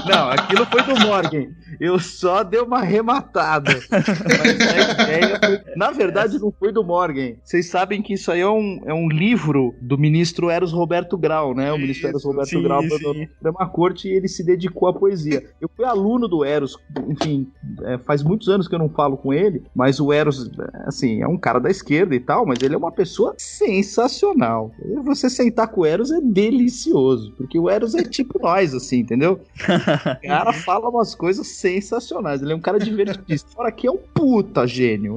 Não, aquilo foi do Morgan. Eu só dei uma arrematada. Mas a ideia foi... Na verdade, não foi do Morgan. Vocês sabem que isso aí é um livro do ministro Eros Roberto Grau, né? O ministro Eros Roberto Grau da Suprema Corte, e ele se dedicou à poesia. Eu fui aluno do Eros enfim, faz muitos anos que eu não falo com ele, mas o Eros, assim, é um cara da esquerda e tal, mas ele é uma pessoa sensacional. Você sentar com o Eros é delicioso, porque o Eros é tipo nós, assim, entendeu? O cara fala umas coisas sensacionais, ele é um cara divertidíssimo. Fora que é um puta gênio.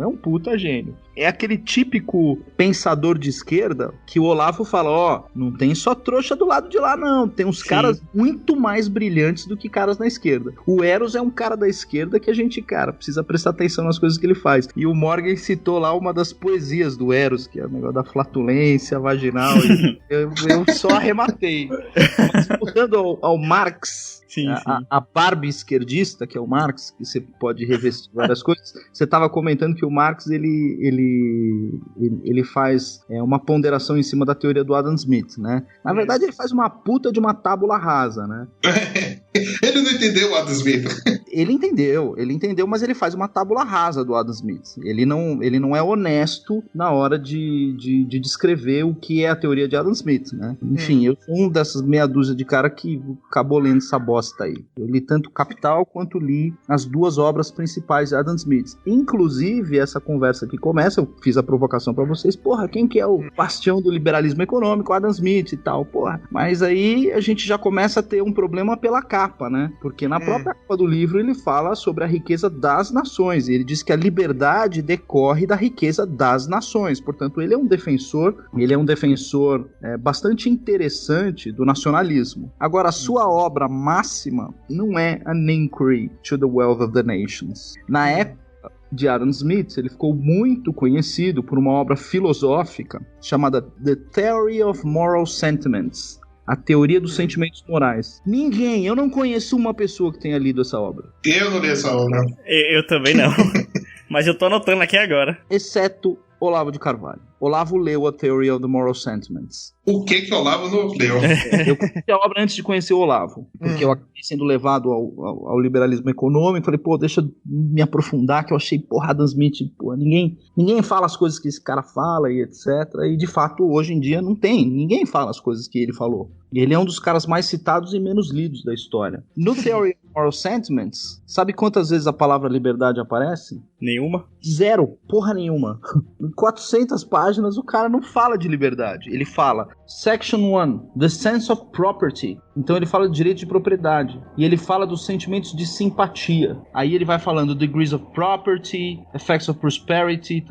É aquele típico pensador de esquerda que o Olavo fala, não tem só trouxa do lado de lá, não. Tem uns caras muito mais brilhantes do que caras na esquerda. O Eros é um cara da esquerda que a gente, precisa prestar atenção nas coisas que ele faz. E o Morgan citou lá uma das poesias do Eros, que é o negócio da flatulência vaginal. eu só arrematei. Mas voltando ao Marx... Sim. A Barbie esquerdista, que é o Marx, que você pode revestir várias coisas. Você estava comentando que o Marx ele faz uma ponderação em cima da teoria do Adam Smith, né? Na verdade, ele faz uma puta de uma tábula rasa, né? Ele não entendeu o Adam Smith. Ele entendeu, mas ele faz uma tábula rasa do Adam Smith. Ele não é honesto na hora de descrever o que é a teoria de Adam Smith, né? Enfim, eu sou um dessas meia dúzia de cara que acabou lendo essa bosta aí. Eu li tanto Capital quanto li as duas obras principais de Adam Smith. Inclusive, essa conversa que começa, eu fiz a provocação pra vocês, quem que é o bastião do liberalismo econômico? Adam Smith e tal, Mas aí a gente já começa a ter um problema pela capa, né? Porque na própria capa do livro ele fala sobre a riqueza das nações, e ele diz que a liberdade decorre da riqueza das nações. Portanto, ele é um defensor bastante interessante do nacionalismo. Agora, a sua obra máxima não é An Inquiry to the Wealth of the Nations. Na época de Adam Smith, ele ficou muito conhecido por uma obra filosófica chamada The Theory of Moral Sentiments, a teoria dos sentimentos morais. Eu não conheço uma pessoa que tenha lido essa obra. Eu não li essa obra. Eu também não. Mas eu tô anotando aqui agora. Exceto Olavo de Carvalho. Olavo leu a Theory of the Moral Sentiments. O que Olavo não leu? Eu conheci a obra antes de conhecer o Olavo, porque eu acabei sendo levado ao liberalismo econômico. Falei, deixa eu me aprofundar, que eu achei, Adam Smith, ninguém fala as coisas que esse cara fala e etc. E de fato, hoje em dia não tem, ninguém fala as coisas que ele falou. E ele é um dos caras mais citados e menos lidos da história. No Theory of Moral Sentiments, sabe quantas vezes a palavra liberdade aparece? Nenhuma? 0, porra nenhuma. Em 400 páginas o cara não fala de liberdade. Ele fala Section 1, the sense of property. Então ele fala de direito de propriedade. E ele fala dos sentimentos de simpatia. Aí ele vai falando degrees of property, effects of prosperity,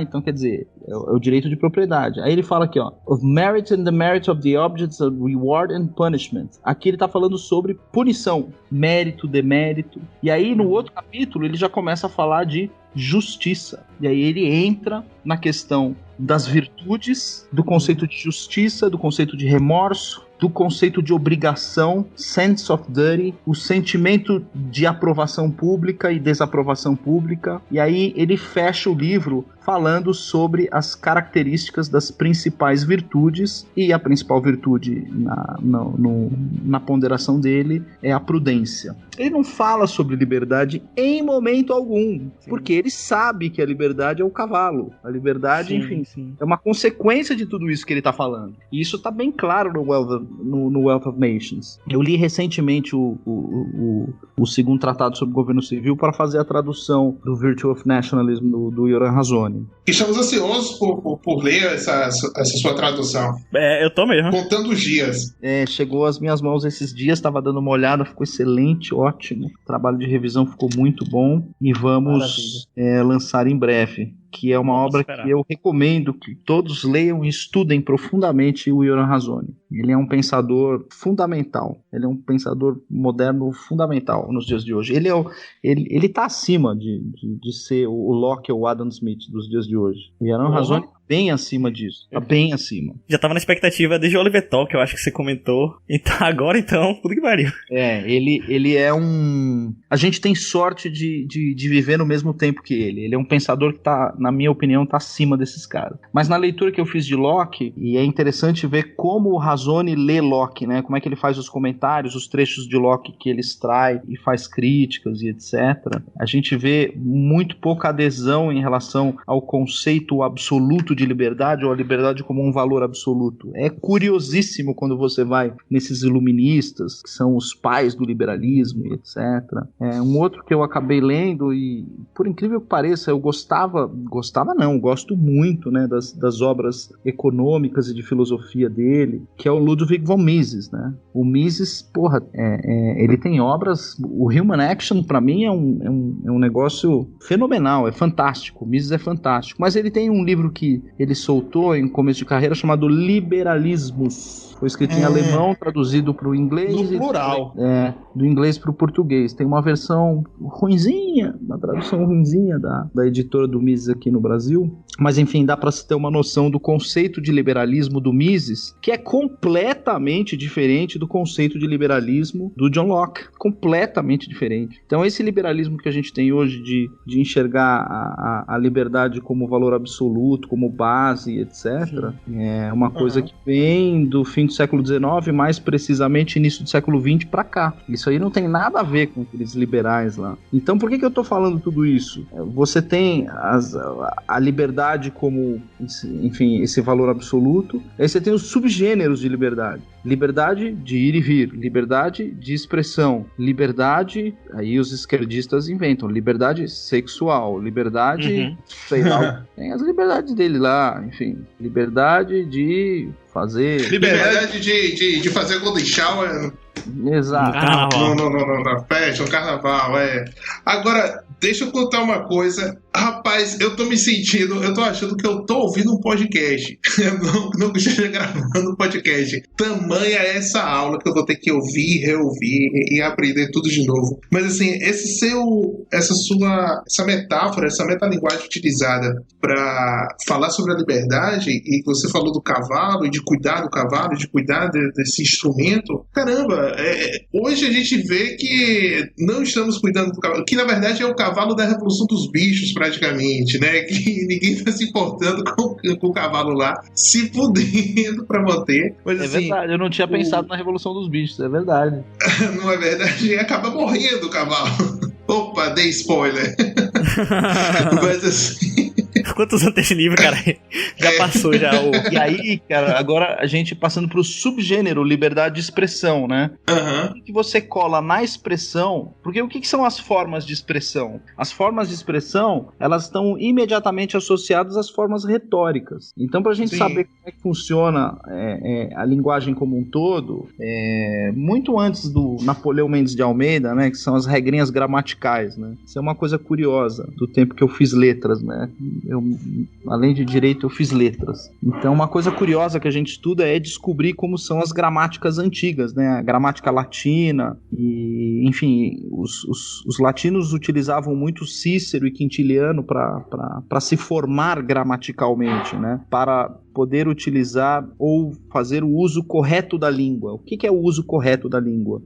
Então quer dizer, é o direito de propriedade. Aí ele fala aqui, of merit and the merit of the objects of reward and punishment. Aqui ele tá falando sobre punição, mérito, demérito. E aí no outro capítulo ele já começa a falar de justiça. E aí ele entra na questão das virtudes, do conceito de justiça, do conceito de remorso, do conceito de obrigação, sense of duty, o sentimento de aprovação pública e desaprovação pública. E aí ele fecha o livro falando sobre as características das principais virtudes, e a principal virtude na ponderação dele é a prudência. Ele não fala sobre liberdade em momento algum, porque ele sabe que a liberdade é o cavalo. A liberdade, é uma consequência de tudo isso que ele está falando. E isso está bem claro no Wealth of Nations. Eu li recentemente o segundo tratado sobre governo civil para fazer a tradução do Virtue of Nationalism do Yoram Razoni. Estamos ansiosos por ler essa sua tradução. Eu tô mesmo. Contando os dias. Chegou às minhas mãos esses dias, estava dando uma olhada, ficou excelente, ótimo. O trabalho de revisão ficou muito bom e vamos lançar em breve. Que é uma obra que eu recomendo que todos leiam e estudem profundamente o Yoram Razoni. Ele é um pensador fundamental. Ele é um pensador moderno fundamental nos dias de hoje. Ele tá acima de ser o Locke ou o Adam Smith dos dias de hoje. O Yoram Razoni bem acima disso. Tá bem acima. Já tava na expectativa desde o Oliver Talk, que eu acho que você comentou. Então, agora, tudo que pariu. Ele é um... A gente tem sorte de viver no mesmo tempo que ele. Ele é um pensador que tá, na minha opinião, tá acima desses caras. Mas na leitura que eu fiz de Locke, e é interessante ver como o Razoni lê Locke, né? Como é que ele faz os comentários, os trechos de Locke que ele extrai e faz críticas e etc. A gente vê muito pouca adesão em relação ao conceito absoluto conceito de liberdade, ou a liberdade como um valor absoluto. É curiosíssimo quando você vai nesses iluministas, que são os pais do liberalismo e etc. Um outro que eu acabei lendo, e por incrível que pareça, eu gosto muito, né, das obras econômicas e de filosofia dele, que é o Ludwig von Mises, né? O Mises, ele tem obras, o Human Action pra mim é um negócio fenomenal, é fantástico, o Mises é fantástico, mas ele tem um livro que ele soltou em começo de carreira chamado Liberalismus. Foi escrito em alemão, traduzido para o inglês. No plural. Do inglês para o português. Tem uma versão ruinzinha, uma tradução ruinzinha da editora do Mises aqui no Brasil. Mas, enfim, dá para se ter uma noção do conceito de liberalismo do Mises, que é completamente diferente do conceito de liberalismo do John Locke. Completamente diferente. Então, esse liberalismo que a gente tem hoje de enxergar a liberdade como valor absoluto, como base, etc., é uma coisa que vem do fim do século XIX, mais precisamente início do século XX para cá. Isso aí não tem nada a ver com aqueles liberais lá. Então, por que eu tô falando tudo isso? Você tem a liberdade como, enfim, esse valor absoluto. Aí você tem os subgêneros de liberdade. Liberdade de ir e vir, liberdade de expressão, liberdade, aí os esquerdistas inventam, liberdade sexual, liberdade, sei lá, tem as liberdades dele lá, enfim, liberdade de fazer... Liberdade de fazer golden shower. Exato. Não, festa, no carnaval, Agora, deixa eu contar uma coisa. Rapaz, eu tô achando que eu tô ouvindo um podcast. não que esteja gravando um podcast. Tamanha essa aula que eu vou ter que ouvir, reouvir e aprender tudo de novo. Mas assim, essa metáfora, essa metalinguagem utilizada para falar sobre a liberdade, e você falou do cavalo, e de cuidar do cavalo, de cuidar desse instrumento, caramba, hoje a gente vê que não estamos cuidando do cavalo, que na verdade é o cavalo da Revolução dos Bichos, praticamente, né? Que ninguém está se importando com o cavalo lá, se fudendo para manter. Mas, assim, verdade, eu não tinha pensado na Revolução dos Bichos, é verdade. Não é verdade? E acaba morrendo o cavalo. Opa, dei spoiler. Mas assim... Quantos anos tem esse livro, cara? Já passou, já. E aí, cara, agora a gente passando pro subgênero liberdade de expressão, né? O que você cola na expressão? Porque o que são as formas de expressão? As formas de expressão, elas estão imediatamente associadas às formas retóricas. Então, pra gente saber como é que funciona a linguagem como um todo, muito antes do Napoleão Mendes de Almeida, né? Que são as regrinhas gramaticais, né? Isso é uma coisa curiosa do tempo que eu fiz letras, né? Além de direito, eu fiz letras. Então, uma coisa curiosa que a gente estuda é descobrir como são as gramáticas antigas, né? A gramática latina e, enfim, os latinos utilizavam muito Cícero e Quintiliano para se formar gramaticalmente, né? Para poder utilizar ou fazer o uso correto da língua. O que é o uso correto da língua?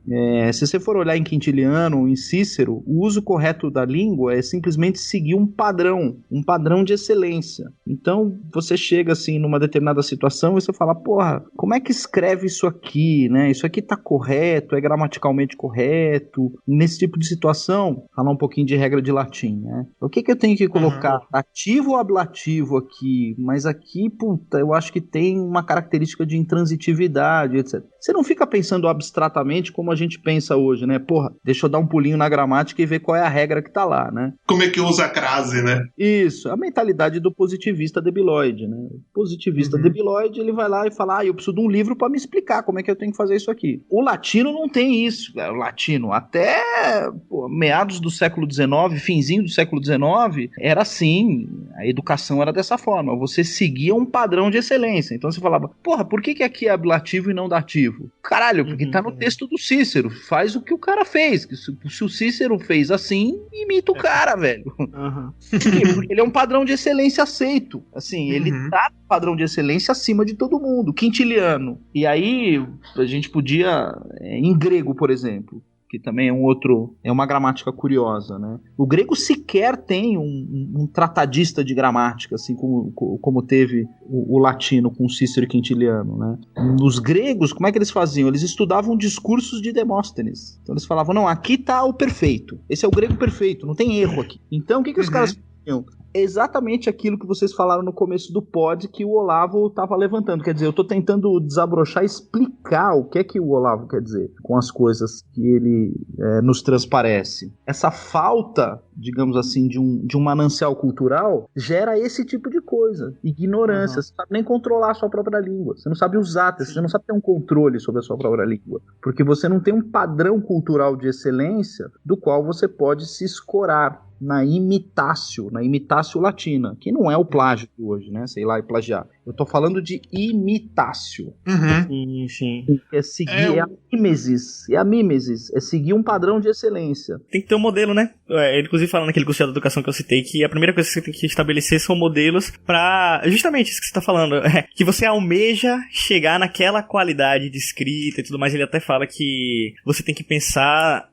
Se você for olhar em Quintiliano ou em Cícero, o uso correto da língua é simplesmente seguir um padrão de excelência. Então, você chega assim numa determinada situação e você fala, porra, como é que escreve isso aqui, né? Isso aqui tá correto, é gramaticalmente correto. Nesse tipo de situação, falar um pouquinho de regra de latim, né? O que eu tenho que colocar? Ativo ou ablativo aqui? Mas aqui, puta, eu acho que tem uma característica de intransitividade, etc. Você não fica pensando abstratamente como a gente pensa hoje, né? Porra, deixa eu dar um pulinho na gramática e ver qual é a regra que tá lá, né? Como é que usa a crase, né? Isso, a mentalidade do positivista debilóide, né? O positivista debilóide, ele vai lá e fala, eu preciso de um livro para me explicar como é que eu tenho que fazer isso aqui. O latino não tem isso, o latino até meados do século XIX, finzinho do século XIX, era assim, a educação era dessa forma, você seguia um padrão de excelência. Então você falava, porra, por que aqui é ablativo e não dativo? Caralho, porque tá no texto do Cícero, faz o que o cara fez. Se o Cícero fez assim, imita o cara, velho. Porque ele é um padrão de excelência aceito. Assim, ele tá no padrão de excelência acima de todo mundo. Quintiliano. E aí, a gente podia, em grego, por exemplo, que também é uma gramática curiosa, né? O grego sequer tem um tratadista de gramática, assim como teve o latino com Cícero e Quintiliano, né? Os gregos, como é que eles faziam? Eles estudavam discursos de Demóstenes. Então eles falavam, não, aqui tá o perfeito. Esse é o grego perfeito, não tem erro aqui. Então o que os caras faziam? exatamente aquilo que vocês falaram no começo do pod que o Olavo estava levantando. Quer dizer, eu estou tentando desabrochar e explicar o que é que o Olavo quer dizer com as coisas que ele nos transparece. Essa falta, digamos assim, de um manancial cultural gera esse tipo de coisa. Ignorância. Você não sabe nem controlar a sua própria língua. Você não sabe usar, você não sabe ter um controle sobre a sua própria língua. Porque você não tem um padrão cultural de excelência do qual você pode se escorar na imitácio latina, que não é o plágio de hoje, né? Sei lá, e plagiar. Eu tô falando de imitácio. Sim. É seguir, é a mímesis, é seguir um padrão de excelência. Tem que ter um modelo, né? Ele, inclusive, fala naquele curso de educação que eu citei, que a primeira coisa que você tem que estabelecer são modelos pra, justamente isso que você tá falando, que você almeja chegar naquela qualidade de escrita e tudo mais. Ele até fala que você tem que pensar,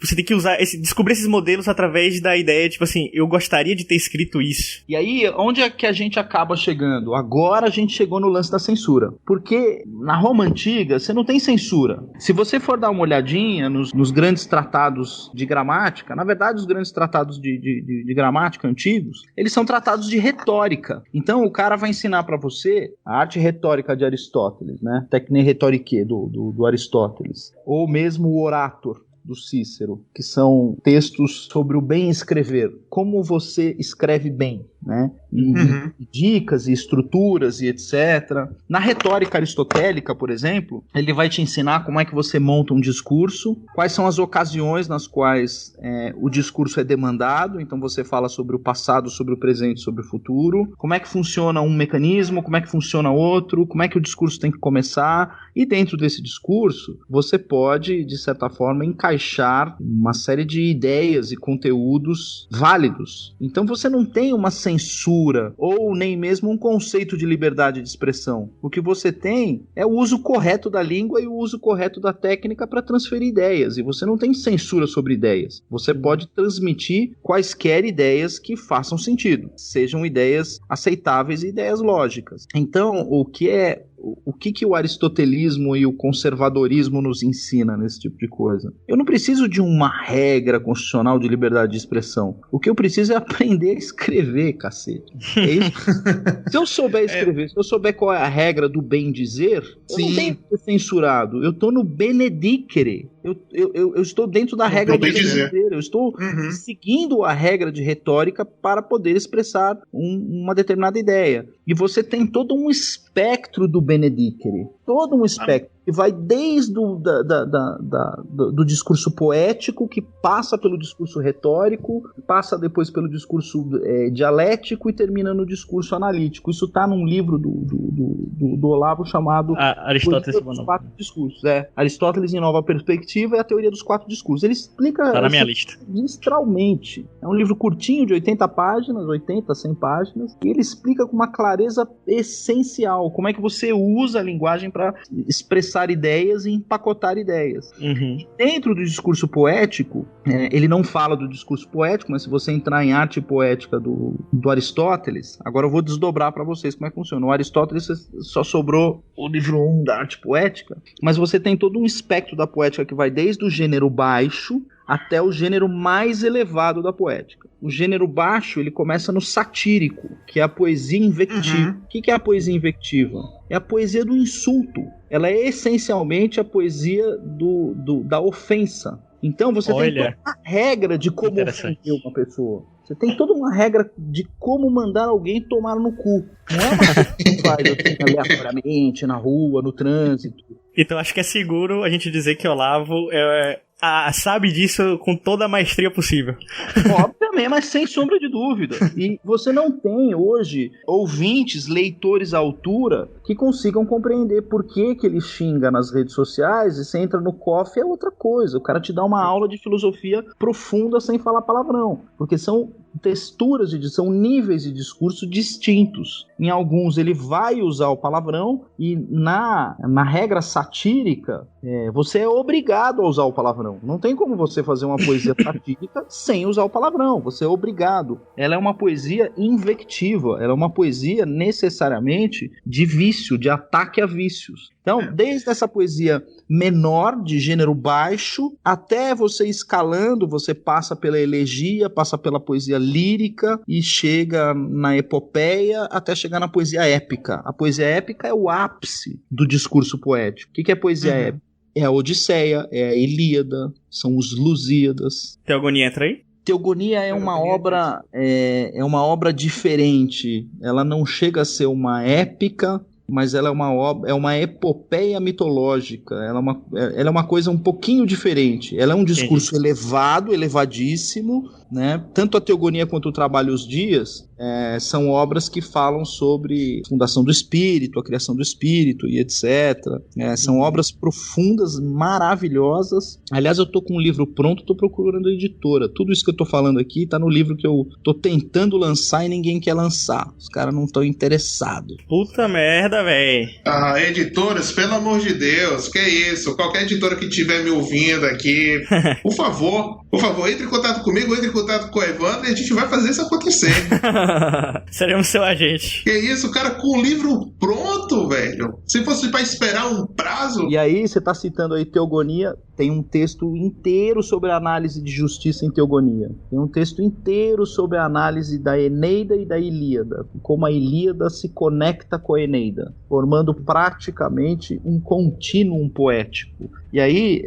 você tem que usar, descobrir esses modelos através da ideia, tipo assim, eu gostaria de ter escrito isso. E aí, onde é que a gente acaba chegando? Agora a gente chegou no lance da censura. Porque na Roma Antiga, você não tem censura. Se você for dar uma olhadinha nos grandes tratados de gramática, na verdade, os grandes tratados de gramática antigos, eles são tratados de retórica. Então, o cara vai ensinar pra você a arte retórica de Aristóteles, né? Techne rhetoricae do Aristóteles. Ou mesmo o Orator do Cícero, que são textos sobre o bem escrever, como você escreve bem, né? E dicas e estruturas e etc. Na retórica aristotélica, por exemplo, ele vai te ensinar como é que você monta um discurso, quais são as ocasiões nas quais o discurso é demandado, então você fala sobre o passado, sobre o presente, sobre o futuro, como é que funciona um mecanismo, como é que funciona outro, como é que o discurso tem que começar, e dentro desse discurso, você pode, de certa forma, encaixar uma série de ideias e conteúdos válidos. Então você não tem uma censura ou nem mesmo um conceito de liberdade de expressão. O que você tem é o uso correto da língua e o uso correto da técnica para transferir ideias. E você não tem censura sobre ideias. Você pode transmitir quaisquer ideias que façam sentido, sejam ideias aceitáveis e ideias lógicas. Então, o que o aristotelismo e o conservadorismo nos ensina nesse tipo de coisa? Eu não preciso de uma regra constitucional de liberdade de expressão. O que eu preciso é aprender a escrever, cacete. É isso? Se eu souber escrever, se eu souber qual é a regra do bem dizer, eu não tenho que ser censurado. Eu estou no benedicere. Eu estou dentro da regra do bem dizer. Eu estou seguindo a regra de retórica para poder expressar uma determinada ideia. E você tem todo um espectro do benedicere. Todo um espectro. Que vai desde do discurso poético, que passa pelo discurso retórico, passa depois pelo discurso dialético e termina no discurso analítico. Isso está num livro do Olavo chamado Aristóteles dos Quatro Discursos. Aristóteles em Nova Perspectiva e a Teoria dos Quatro Discursos. Ele explica tá na minha lista. Magistralmente. É um livro curtinho, de 80 páginas, 80, 100 páginas, e ele explica com uma clareza essencial como é que você usa a linguagem para expressar ideias e empacotar ideias. E dentro do discurso poético, ele não fala do discurso poético, mas se você entrar em arte poética do Aristóteles, agora eu vou desdobrar para vocês como é que funciona. O Aristóteles só sobrou o livro 1 da arte poética, mas você tem todo um espectro da poética que vai desde o gênero baixo até o gênero mais elevado da poética. O gênero baixo, ele começa no satírico, que é a poesia invectiva. O que é a poesia invectiva? É a poesia do insulto. Ela é essencialmente a poesia da ofensa. Então você tem toda uma regra de como ofender uma pessoa. Você tem toda uma regra de como mandar alguém tomar no cu. Não é uma coisa que faz assim, aleatoriamente, na rua, no trânsito. Então acho que é seguro a gente dizer que Olavo sabe disso com toda a maestria possível. Obviamente, mas sem sombra de dúvida. E você não tem hoje ouvintes, leitores à altura que consigam compreender por que ele xinga nas redes sociais e você entra no coffee é outra coisa. O cara te dá uma aula de filosofia profunda sem falar palavrão. Porque são texturas são níveis de discurso distintos. Em alguns ele vai usar o palavrão e na regra satírica você é obrigado a usar o palavrão. Não tem como você fazer uma poesia satírica sem usar o palavrão. Você é obrigado. Ela é uma poesia invectiva. Ela é uma poesia necessariamente de vício, de ataque a vícios. Então, desde essa poesia menor, de gênero baixo, até você escalando, você passa pela elegia, passa pela poesia lírica e chega na epopeia até chegar na poesia épica. A poesia épica é o ápice do discurso poético. O que é poesia épica? É a Odisseia, é a Ilíada, são os Lusíadas. Teogonia entra aí? Teogonia é uma obra diferente. Ela não chega a ser uma épica, mas ela é uma epopeia mitológica. Ela é uma coisa um pouquinho diferente. Ela é um discurso elevado, elevadíssimo, né? Tanto a Teogonia quanto o Trabalho e os Dias são obras que falam sobre a fundação do espírito, a criação do espírito e etc. São obras profundas, maravilhosas. Aliás, eu tô com um livro pronto, tô procurando a editora. Tudo isso que eu tô falando aqui tá no livro que eu tô tentando lançar e ninguém quer lançar. Os caras não estão interessados. Puta merda, véi. Ah, editoras, pelo amor de Deus, que isso? Qualquer editora que estiver me ouvindo aqui, por favor, entre em contato comigo, entre em contato com o Evandro e a gente vai fazer isso acontecer. Seremos seu agente. Que isso, o cara com o livro pronto, velho. Se fosse pra esperar um prazo... E aí, você tá citando aí Teogonia, tem um texto inteiro sobre a análise de justiça em Teogonia. Tem um texto inteiro sobre a análise da Eneida e da Ilíada. Como a Ilíada se conecta com a Eneida, formando praticamente um contínuo poético. E aí,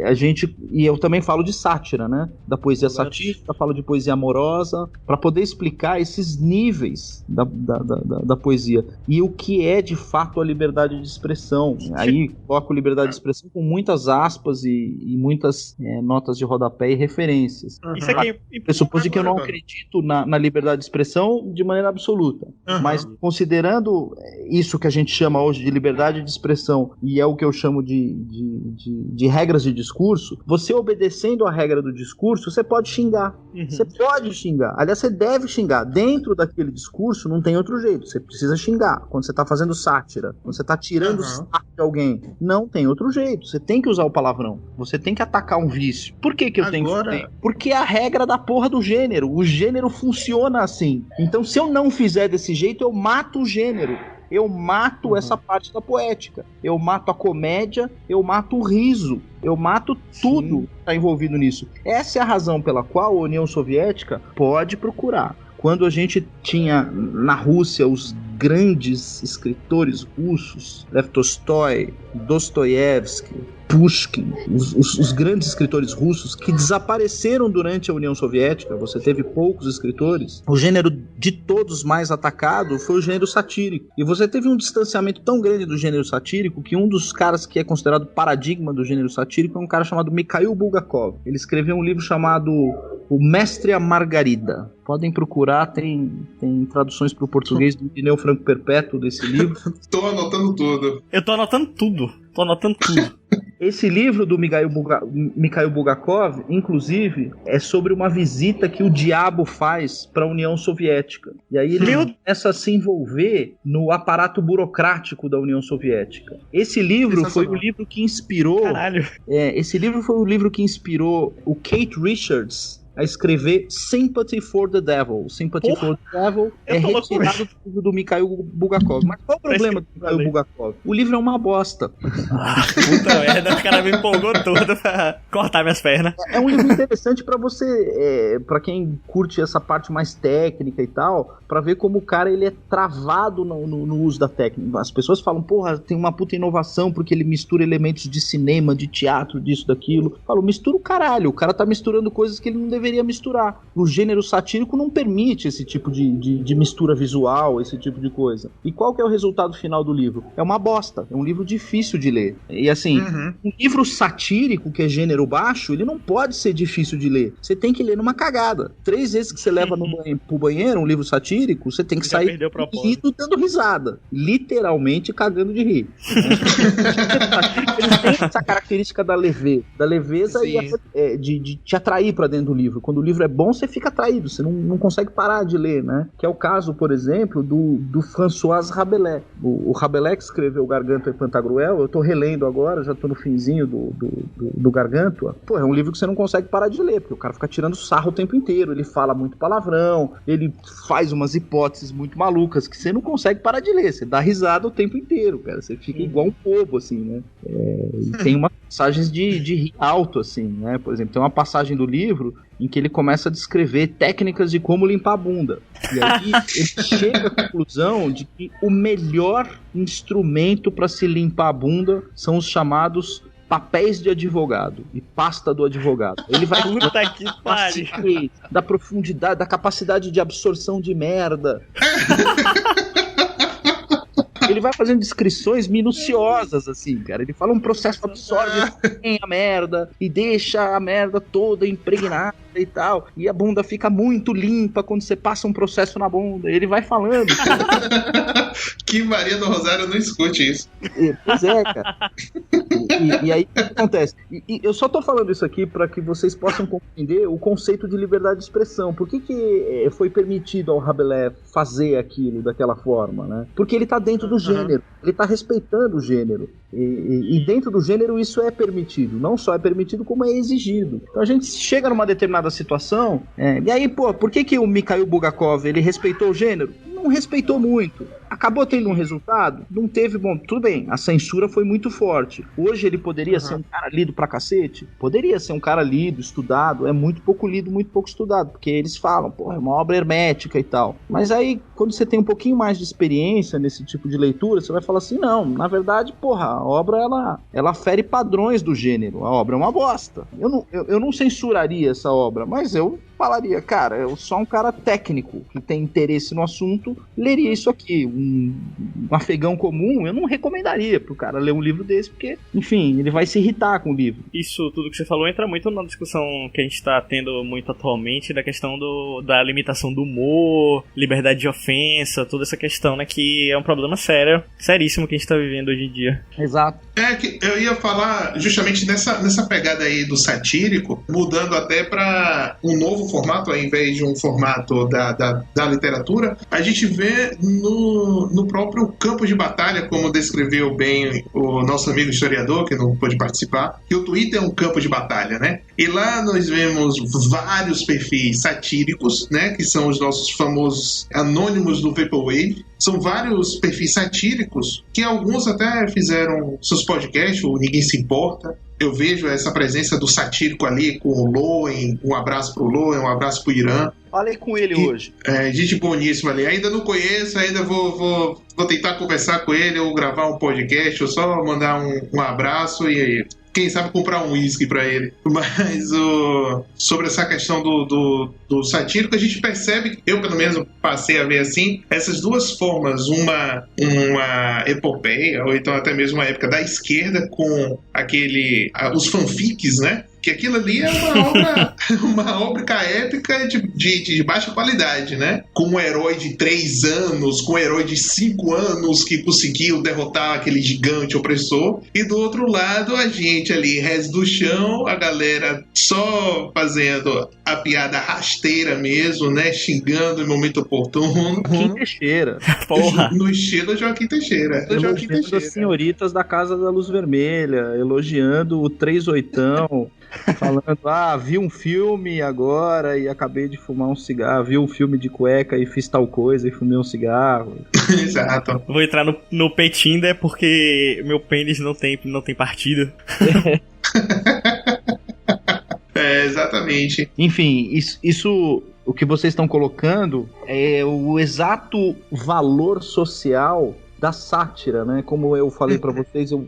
e eu também falo de sátira, né? Da poesia satírica, falo de poesia amorosa, para poder explicar esses níveis da poesia. E o que é, de fato, a liberdade de expressão. Aí, coloco liberdade de expressão com muitas aspas e muitas notas de rodapé e referências. Isso aqui Pressupõe que eu não acredito na liberdade de expressão de maneira absoluta. Mas, considerando isso que a gente chama hoje de liberdade de expressão, e é o que eu chamo de regras de discurso, você obedecendo a regra do discurso, você pode xingar. Você pode xingar. Aliás, você deve xingar. Dentro daquele discurso não tem outro jeito. Você precisa xingar. Quando você está fazendo sátira, quando você está tirando sarro de alguém, não tem outro jeito. Você tem que usar o palavrão. Você tem que atacar um vício. Por que eu tenho que fazer? Porque é a regra da porra do gênero. O gênero funciona assim. Então, se eu não fizer desse jeito, eu mato o gênero. Eu mato essa parte da poética. Eu mato a comédia, eu mato o riso. Eu mato tudo que está envolvido nisso. Essa é a razão pela qual a União Soviética pode procurar. Quando a gente tinha na Rússia os grandes escritores russos, Lev Tolstói, Dostoiévski, Pushkin, os grandes escritores russos que desapareceram durante a União Soviética, você teve poucos escritores, o gênero de todos mais atacado foi o gênero satírico. E você teve um distanciamento tão grande do gênero satírico que um dos caras que é considerado paradigma do gênero satírico é um cara chamado Mikhail Bulgakov. Ele escreveu um livro chamado O Mestre e a Margarida. Podem procurar, tem traduções para o português do Irineu Franco Perpétuo desse livro. Tô anotando tudo. Eu tô anotando tudo. Esse livro do Mikhail Bulgakov, inclusive, é sobre uma visita que o diabo faz para a União Soviética. E aí ele começa a se envolver no aparato burocrático da União Soviética. Esse livro foi o livro que inspirou... esse livro foi o livro que inspirou o Kate Richards a escrever Sympathy for the Devil. Sympathy for the Devil é retirado do livro do Mikhail Bulgakov. Mas qual o problema do Mikhail Bulgakov? O livro é uma bosta. Puta merda, o cara me empolgou todo pra cortar minhas pernas. É um livro interessante pra você, pra quem curte essa parte mais técnica e tal, pra ver como o cara ele é travado no uso da técnica. As pessoas falam, porra, tem uma puta inovação porque ele mistura elementos de cinema, de teatro, disso, daquilo. Eu falo, mistura o caralho. O cara tá misturando coisas que ele não deveria misturar. O gênero satírico não permite esse tipo de mistura visual, esse tipo de coisa. E qual que é o resultado final do livro? É uma bosta. É um livro difícil de ler. E assim, um livro satírico, que é gênero baixo, ele não pode ser difícil de ler. Você tem que ler numa cagada. 3 vezes que você leva pro banheiro um livro satírico, você tem que sair rindo, dando risada. Literalmente cagando de rir. Ele tem essa característica da leveza e de te atrair pra dentro do livro. Quando o livro é bom, você fica atraído, você não consegue parar de ler, né? Que é o caso, por exemplo, do François Rabelais. O Rabelais que escreveu Gargantua e Pantagruel, eu tô relendo agora, já tô no finzinho do Gargantua. Pô, é um livro que você não consegue parar de ler, porque o cara fica tirando sarro o tempo inteiro, ele fala muito palavrão, ele faz umas hipóteses muito malucas que você não consegue parar de ler, você dá risada o tempo inteiro, cara, você fica igual um bobo, assim, né? E tem uma passagens de rir alto, assim, né? Por exemplo, tem uma passagem do livro em que ele começa a descrever técnicas de como limpar a bunda. E aí ele chega à conclusão de que o melhor instrumento para se limpar a bunda são os chamados papéis de advogado e pasta do advogado. Ele vai Puta que pariu. Da profundidade, da capacidade de absorção de merda. Ele vai fazendo descrições minuciosas, assim, cara. Ele fala um processo absorve a merda e deixa a merda toda impregnada e tal. E a bunda fica muito limpa quando você passa um processo na bunda. Ele vai falando. Que Maria do Rosário não escute isso. Pois é, cara. E aí o que acontece? E eu só tô falando isso aqui para que vocês possam compreender o conceito de liberdade de expressão. Por que foi permitido ao Rabelais fazer aquilo daquela forma, né? Porque ele tá dentro do gênero, ele tá respeitando o gênero. E dentro do gênero isso é permitido. Não só é permitido, como é exigido. Então a gente chega numa determinada situação, e aí, pô, por que o Mikhail Bulgakov, ele respeitou o gênero? Não respeitou muito. Acabou tendo um resultado? Não teve, bom, tudo bem, a censura foi muito forte. Hoje ele poderia ser um cara lido pra cacete? Poderia ser um cara lido, estudado, é muito pouco lido, muito pouco estudado, porque eles falam, pô, é uma obra hermética e tal. Mas aí, quando você tem um pouquinho mais de experiência nesse tipo de leitura, você vai falar assim, não, na verdade, porra, a obra, ela fere padrões do gênero, a obra é uma bosta. Eu não censuraria essa obra, mas eu falaria, cara, eu sou um cara técnico que tem interesse no assunto, leria isso aqui. Um afegão comum, eu não recomendaria pro cara ler um livro desse, porque, enfim, ele vai se irritar com o livro. Isso tudo que você falou entra muito na discussão que a gente tá tendo muito atualmente, da questão da limitação do humor, liberdade de ofensa, toda essa questão, né, que é um problema sério, seríssimo que a gente tá vivendo hoje em dia. Exato. Que eu ia falar justamente nessa pegada aí do satírico, mudando até para um novo formato, ao invés de um formato da literatura, a gente vê no próprio campo de batalha, como descreveu bem o nosso amigo historiador, que não pôde participar, que o Twitter é um campo de batalha, né? E lá nós vemos vários perfis satíricos, né? Que são os nossos famosos anônimos do Vaporwave. São vários perfis satíricos que alguns até fizeram seus podcasts, ou Ninguém Se Importa. Eu vejo essa presença do satírico ali com o Loen, um abraço pro Loen, um abraço pro Irã. Falei com ele hoje. Gente boníssima ali. Ainda não conheço, ainda vou tentar conversar com ele ou gravar um podcast, ou só mandar um abraço e quem sabe comprar um uísque para ele. Mas sobre essa questão do satírico, a gente percebe, eu pelo menos passei a ver assim, essas duas formas, uma epopeia, ou então até mesmo uma época da esquerda com os fanfics, né? Que aquilo ali é uma obra épica de baixa qualidade, né? Com um herói de 3 anos, com um herói de 5 anos que conseguiu derrotar aquele gigante opressor. E do outro lado, a gente ali, res do chão, a galera só fazendo a piada rasteira mesmo, né? Xingando em momento oportuno. Joaquim Teixeira. Porra. No estilo Joaquim Teixeira. Elogiando as senhoritas da Casa da Luz Vermelha, elogiando o 38ão. Falando, vi um filme agora e acabei de fumar um cigarro, vi um filme de cueca e fiz tal coisa e fumei um cigarro. Exato. Vou entrar no Petinder porque meu pênis não tem partida. Exatamente. Enfim, isso o que vocês estão colocando é o exato valor social da sátira, né? Como eu falei pra vocês, eu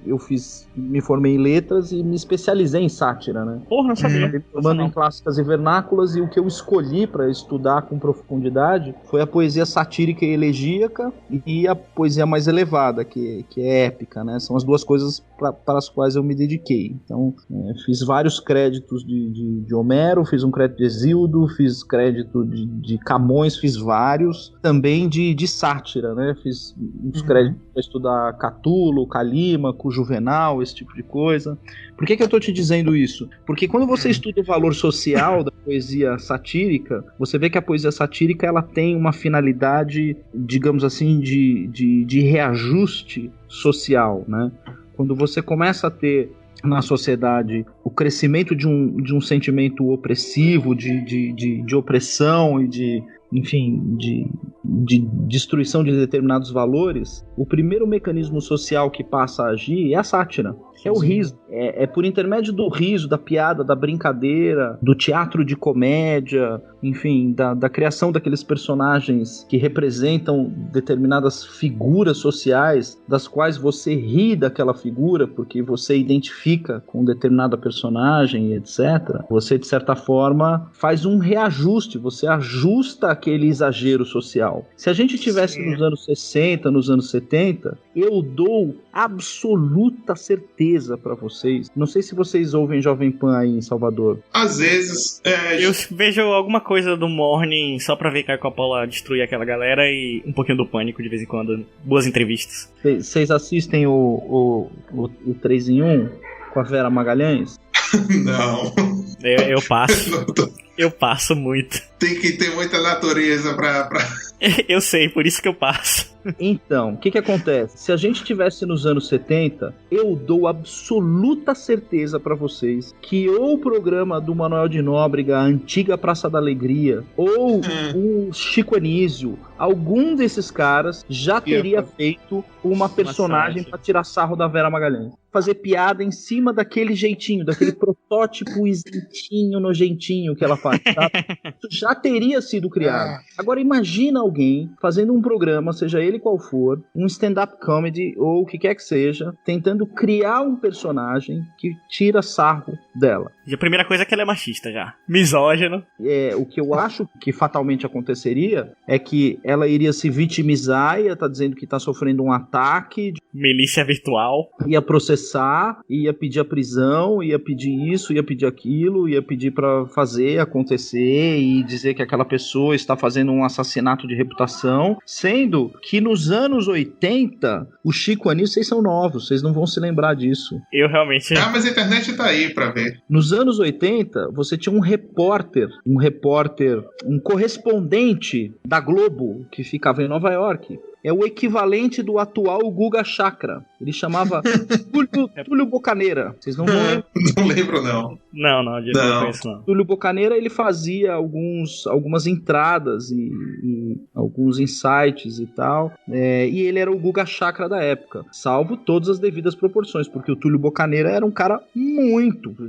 me formei em letras e me especializei em sátira, né? Porra, não sabia. Formando em clássicas e vernáculas, e o que eu escolhi para estudar com profundidade foi a poesia satírica e elegíaca e a poesia mais elevada, que é épica, né? São as duas coisas para as quais eu me dediquei. Então, fiz vários créditos de Homero, fiz um crédito de Hesíodo, fiz crédito de Camões, fiz vários. Também de sátira, né? Fiz uns créditos para estudar Catulo, Calímaco, Juvenal, esse tipo de coisa. Por que eu estou te dizendo isso? Porque quando você estuda o valor social da poesia satírica, você vê que a poesia satírica ela tem uma finalidade, digamos assim, de reajuste social, né? Quando você começa a ter na sociedade o crescimento de um sentimento opressivo, de opressão e de destruição de determinados valores, o primeiro mecanismo social que passa a agir é a sátira. É o riso. É por intermédio do riso, da piada, da brincadeira, do teatro de comédia, enfim, da criação daqueles personagens que representam determinadas figuras sociais, das quais você ri daquela figura porque você identifica com determinada personagem, etc. Você, de certa forma, faz um reajuste, você ajusta aquele exagero social. Se a gente tivesse nos anos 60, nos anos 70, eu dou absoluta certeza para vocês. Não sei se vocês ouvem Jovem Pan aí em Salvador. Às vezes. Eu vejo alguma coisa do Morning só pra ver Caio Coppola destruir aquela galera e um pouquinho do Pânico de vez em quando. Boas entrevistas. Vocês assistem o 3 em 1 com a Vera Magalhães? Não. Eu passo. Eu passo muito. Tem que ter muita natureza pra... Eu sei, por isso que eu passo. Então, o que acontece? Se a gente tivesse nos anos 70, eu dou absoluta certeza pra vocês que ou o programa do Manuel de Nóbrega, a antiga Praça da Alegria, ou o Chico Anísio, algum desses caras já teria feito uma personagem pra tirar sarro da Vera Magalhães. Fazer piada em cima daquele jeitinho, daquele protótipo isentinho, nojentinho que ela faz, sabe? Isso já teria sido criado. Agora imagina alguém fazendo um programa, seja ele qual for, um stand-up comedy ou o que quer que seja, tentando criar um personagem que tira sarro dela. E a primeira coisa é que ela é machista já. Misógino. O que eu acho que fatalmente aconteceria é que ela iria se vitimizar, ia estar dizendo que está sofrendo um ataque. Milícia virtual. Ia processar, ia pedir a prisão, ia pedir isso, ia pedir aquilo, ia pedir pra fazer acontecer e dizer que aquela pessoa está fazendo um assassinato de reputação, sendo que nos anos 80, o Chico Anísio, vocês são novos, vocês não vão se lembrar disso. Eu realmente... mas a internet tá aí pra ver. Nos anos 80, você tinha um correspondente da Globo, que ficava em Nova York. É o equivalente do atual Guga Chakra. Ele chamava Túlio Bocaneira. Vocês não vão lembrar? Não lembro, não. Não, não conheço, não. Túlio Bocaneira, ele fazia algumas entradas e alguns insights e tal. E ele era o Guga Chakra da época. Salvo todas as devidas proporções, porque o Túlio Bocaneira era um cara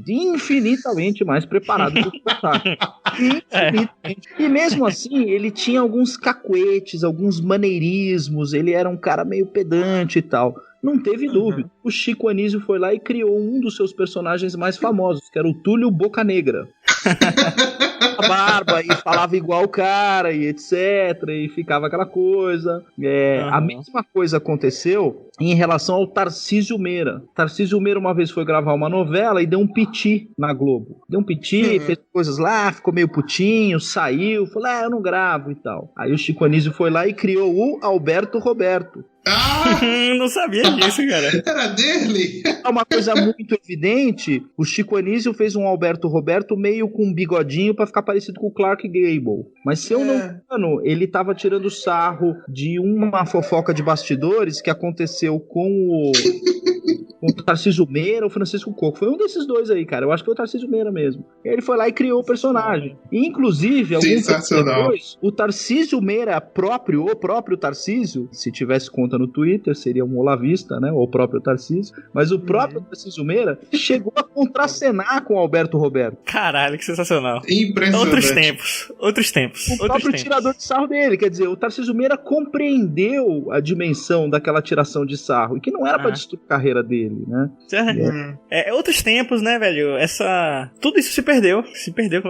infinitamente mais preparado que o Guga Chakra. Infinitamente. E mesmo assim, ele tinha alguns cacuetes, alguns maneirismos. Ele era um cara meio pedante e tal. Não teve dúvida. O Chico Anísio foi lá e criou um dos seus personagens mais famosos, que era o Túlio Boca Negra. A barba e falava igual o cara e etc. E ficava aquela coisa. A mesma coisa aconteceu em relação ao Tarcísio Meira. Tarcísio Meira uma vez foi gravar uma novela e deu um piti na Globo. Deu um piti, fez coisas lá, ficou meio putinho, saiu, falou, eu não gravo e tal. Aí o Chico Anísio foi lá e criou o Alberto Roberto. Não sabia disso, cara. Era dele. É uma coisa muito evidente. O Chico Anísio fez um Alberto Roberto meio com um bigodinho pra ficar parecido com o Clark Gable. Mas se eu não me engano, ele tava tirando sarro de uma fofoca de bastidores que aconteceu com o Tarcísio Meira ou Francisco Coco. Foi um desses dois aí, cara. Eu acho que foi o Tarcísio Meira mesmo. E ele foi lá e criou o personagem. E, inclusive, alguns anos depois, o Tarcísio Meira o próprio Tarcísio, se tivesse conta no Twitter, seria um olavista, né? Ou o próprio Tarcísio. Mas o próprio Tarcísio Meira chegou a contracenar com o Alberto Roberto. Caralho, que sensacional. Impressionante. Outros tempos. O próprio tirador de sarro dele. Quer dizer, o Tarcísio Meira compreendeu a dimensão daquela tiração de sarro. E que não era pra destruir a carreira dele. Né? Outros tempos, né, velho? Tudo isso se perdeu.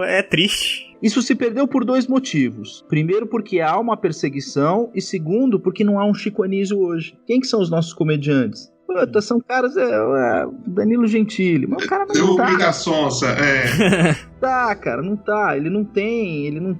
É triste. Isso se perdeu por dois motivos. Primeiro, porque há uma perseguição. E segundo, porque não há um Chico Anísio hoje. Quem que são os nossos comediantes? Puta, são caras... Danilo Gentili. Mas o cara não tá. Da Sonsa, Tá, cara, não tá. Ele não tem Não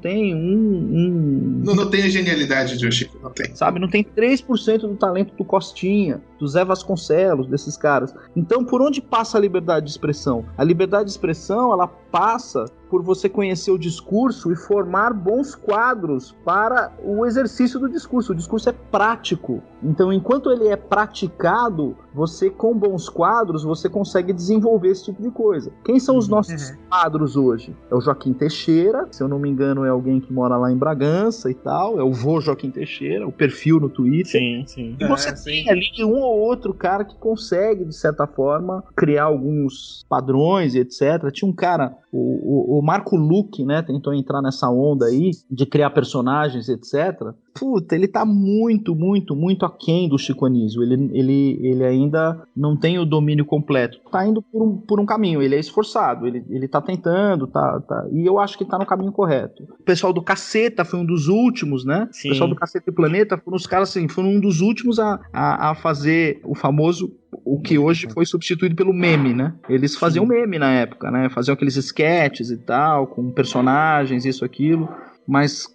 tem a genialidade de um Chico, não tem. Sabe, não tem 3% do talento do Costinha, do Zé Vasconcelos, desses caras. Então, por onde passa a liberdade de expressão? A liberdade de expressão, ela passa por você conhecer o discurso e formar bons quadros para o exercício do discurso. O discurso é prático. Então, enquanto ele é praticado, você com bons quadros, você consegue desenvolver esse tipo de coisa. Quem são os nossos quadros hoje? É o Joaquim Teixeira, se eu não me engano é alguém que mora lá em Bragança e tal, é o vô Joaquim Teixeira, o perfil no Twitter. Sim. E você tem ali um ou outro cara que consegue, de certa forma, criar alguns padrões e etc. Tinha um cara, o Marco Luque, né, tentou entrar nessa onda aí de criar personagens, etc. Puta, ele tá muito aquém do Chico Anísio. Ele ainda não tem o domínio completo. Tá indo por um caminho, ele é esforçado, ele tá tentando, e eu acho que tá no caminho correto. O pessoal do Caceta foi um dos últimos, né? Sim. O pessoal do Caceta e Planeta foram os caras, assim, foram um dos últimos a fazer o famoso, o que hoje foi substituído pelo meme, né? Eles faziam meme na época, né? Faziam aqueles sketches e tal, com personagens, isso, aquilo. Mas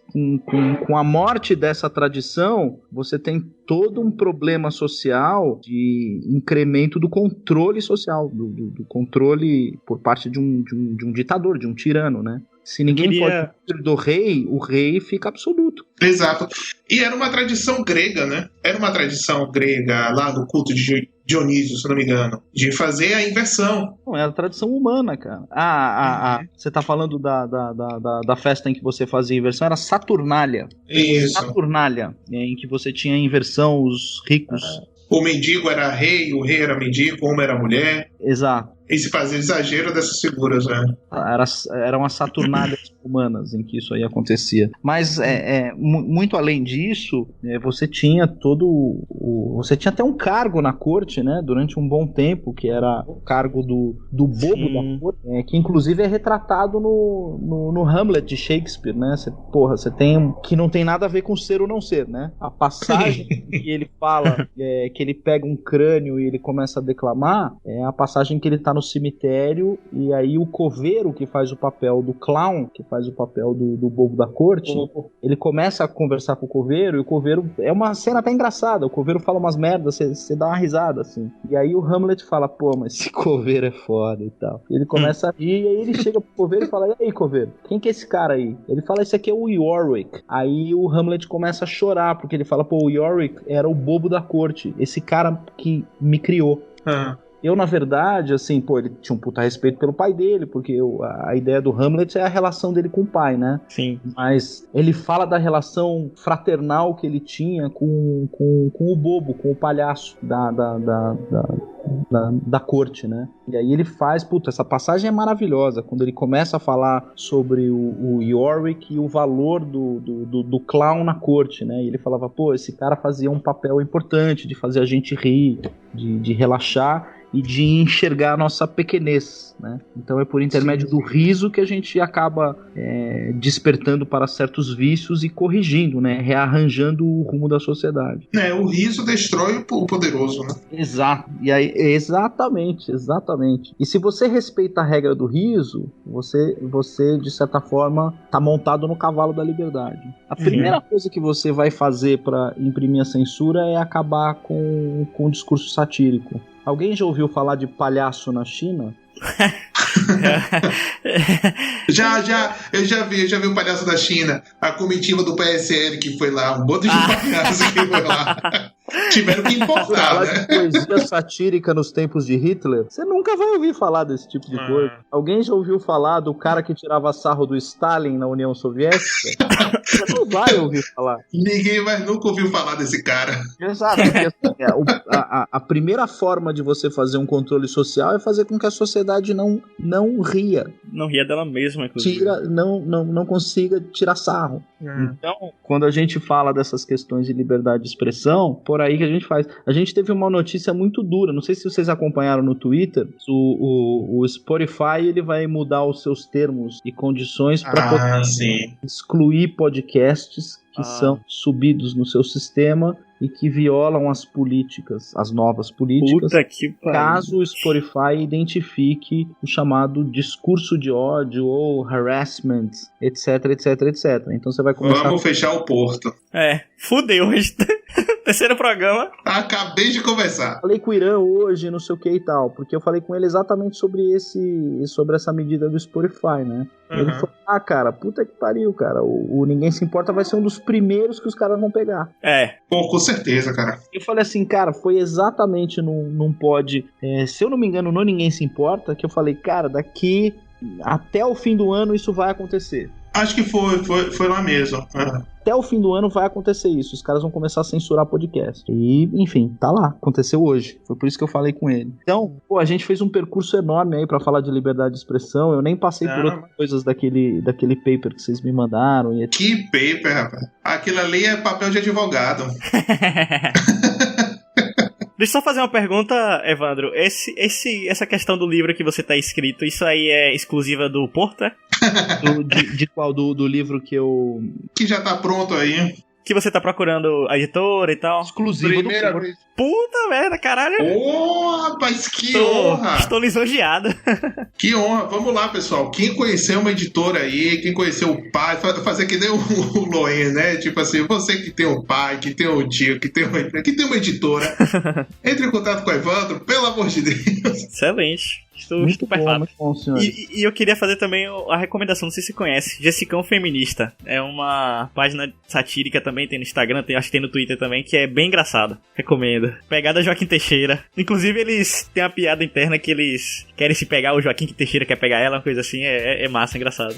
com a morte dessa tradição, você tem todo um problema social de incremento do controle social, do controle por parte de um ditador, de um tirano, né? Se ninguém pode ser do rei, o rei fica absoluto. Exato. E era uma tradição grega, né? Era uma tradição grega lá do culto de Dionísio, se não me engano, de fazer a inversão. Não, era tradição humana, cara. Você tá falando da festa em que você fazia a inversão, era Saturnália. Isso. Saturnália, em que você tinha a inversão, os ricos. O mendigo era rei, o rei era mendigo, o homem era mulher. Exato. E se fazia exagero dessas figuras, né? Eram as Saturnálias humanas em que isso aí acontecia. Mas, muito além disso, você tinha você tinha até um cargo na corte, né? Durante um bom tempo, que era o cargo do bobo da corte, que inclusive é retratado no Hamlet de Shakespeare, né? Você tem que não tem nada a ver com ser ou não ser, né? A passagem que ele fala, que ele pega um crânio e ele começa a declamar, é a passagem que ele tá no cemitério, e aí o coveiro, que faz o papel do clown, que faz o papel do bobo da corte, ele começa a conversar com o coveiro, e o coveiro, é uma cena até engraçada, o coveiro fala umas merdas, você dá uma risada, assim. E aí o Hamlet fala, pô, mas esse coveiro é foda e tal. E ele começa a rir, e aí ele chega pro coveiro e fala, e aí, coveiro, quem que é esse cara aí? Ele fala, esse aqui é o Yorick. Aí o Hamlet começa a chorar, porque ele fala, pô, o Yorick era o bobo da corte, esse cara que me criou. Eu, na verdade, assim, ele tinha um puta respeito pelo pai dele, porque a ideia do Hamlet é a relação dele com o pai, né? Sim. Mas ele fala da relação fraternal que ele tinha com o bobo, com o palhaço da corte, né? E aí ele faz, essa passagem é maravilhosa, quando ele começa a falar sobre o Yorick e o valor do clown na corte, né? E ele falava, esse cara fazia um papel importante de fazer a gente rir, de relaxar e de enxergar a nossa pequenez, né? Então é por intermédio do riso que a gente acaba despertando para certos vícios e corrigindo, né? Rearranjando o rumo da sociedade. O riso destrói o poderoso, né? Exato. E aí, exatamente. E se você respeita a regra do riso, você de certa forma tá montado no cavalo da liberdade. A primeira coisa que você vai fazer para imprimir a censura é acabar com o discurso satírico. Alguém já ouviu falar de palhaço na China? Eu já vi o palhaço da China, a comitiva do PSL que foi lá, um monte de palhaço que foi lá. Tiveram que importar, né? De poesia satírica nos tempos de Hitler, você nunca vai ouvir falar desse tipo de coisa. Alguém já ouviu falar do cara que tirava sarro do Stalin na União Soviética? Você não vai ouvir falar. Ninguém nunca ouviu falar desse cara. Exato, porque assim, a primeira forma de você fazer um controle social é fazer com que a sociedade não ria. Não ria dela mesma, inclusive. Não consiga tirar sarro. Então, quando a gente fala dessas questões de liberdade de expressão, por aí que a gente faz. A gente teve uma notícia muito dura, não sei se vocês acompanharam no Twitter, o Spotify ele vai mudar os seus termos e condições para poder excluir podcasts que são subidos no seu sistema e que violam as novas políticas, caso o Spotify identifique o chamado discurso de ódio ou harassment, etc. Então você vai começar... Vamos fechar o porto. Fudeu hoje. Terceiro programa. Acabei de conversar. Falei com o Irã hoje, não sei o que e tal, porque eu falei com ele exatamente sobre essa medida do Spotify, né? Ele falou, puta que pariu, cara, o Ninguém Se Importa vai ser um dos primeiros que os caras vão pegar. Pouco certeza, cara. Eu falei assim, cara, foi exatamente num pod, se eu não me engano, no Ninguém Se Importa, que eu falei, cara, daqui até o fim do ano isso vai acontecer. Acho que foi lá mesmo. Até o fim do ano vai acontecer isso. Os caras vão começar a censurar podcast. E, enfim, tá lá. Aconteceu hoje. Foi por isso que eu falei com ele. Então, a gente fez um percurso enorme aí pra falar de liberdade de expressão. Eu nem passei por outras coisas daquele paper que vocês me mandaram. Que paper, rapaz? Aquilo ali é papel de advogado. Deixa eu só fazer uma pergunta, Evandro. Essa questão do livro que você tá escrito, isso aí é exclusiva do Porto, é? De qual? Do livro que eu... Que já tá pronto aí. Que você tá procurando a editora e tal. Exclusivo Primeira do vez. Puta merda, caralho. Rapaz, que honra. Estou lisonjeado. Que honra. Vamos lá, pessoal. Quem conheceu uma editora aí, quem conheceu o pai, fazer que nem o Loen, né? Tipo assim, você que tem um pai, que tem um tio, que tem uma editora, entre em contato com o Evandro, pelo amor de Deus. Excelente. Estou muito estupefado. Bom, senhor. E eu queria fazer também a recomendação, não sei se você conhece, Jessicão Feminista. É uma página satírica também, tem no Instagram, acho que tem no Twitter também, que é bem engraçada. Recomendo. Pegada Joaquim Teixeira. Inclusive, eles têm uma piada interna que eles querem se pegar, o Joaquim Teixeira quer pegar ela, uma coisa assim, é massa, engraçado.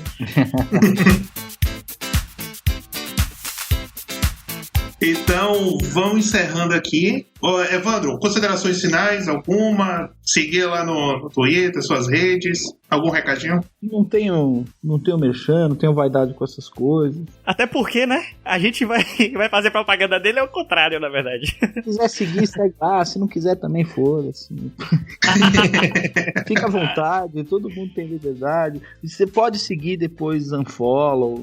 Então, vamos encerrando aqui. Evandro, considerações finais, alguma? Seguir lá no Twitter, suas redes, algum recadinho? Não tenho merchan, não tenho vaidade com essas coisas. Até porque, né? A gente vai fazer propaganda dele, é o contrário, na verdade. Se quiser seguir, segue lá. Se não quiser, também foda-se. Fica à vontade, todo mundo tem liberdade. Você pode seguir depois, unfollow.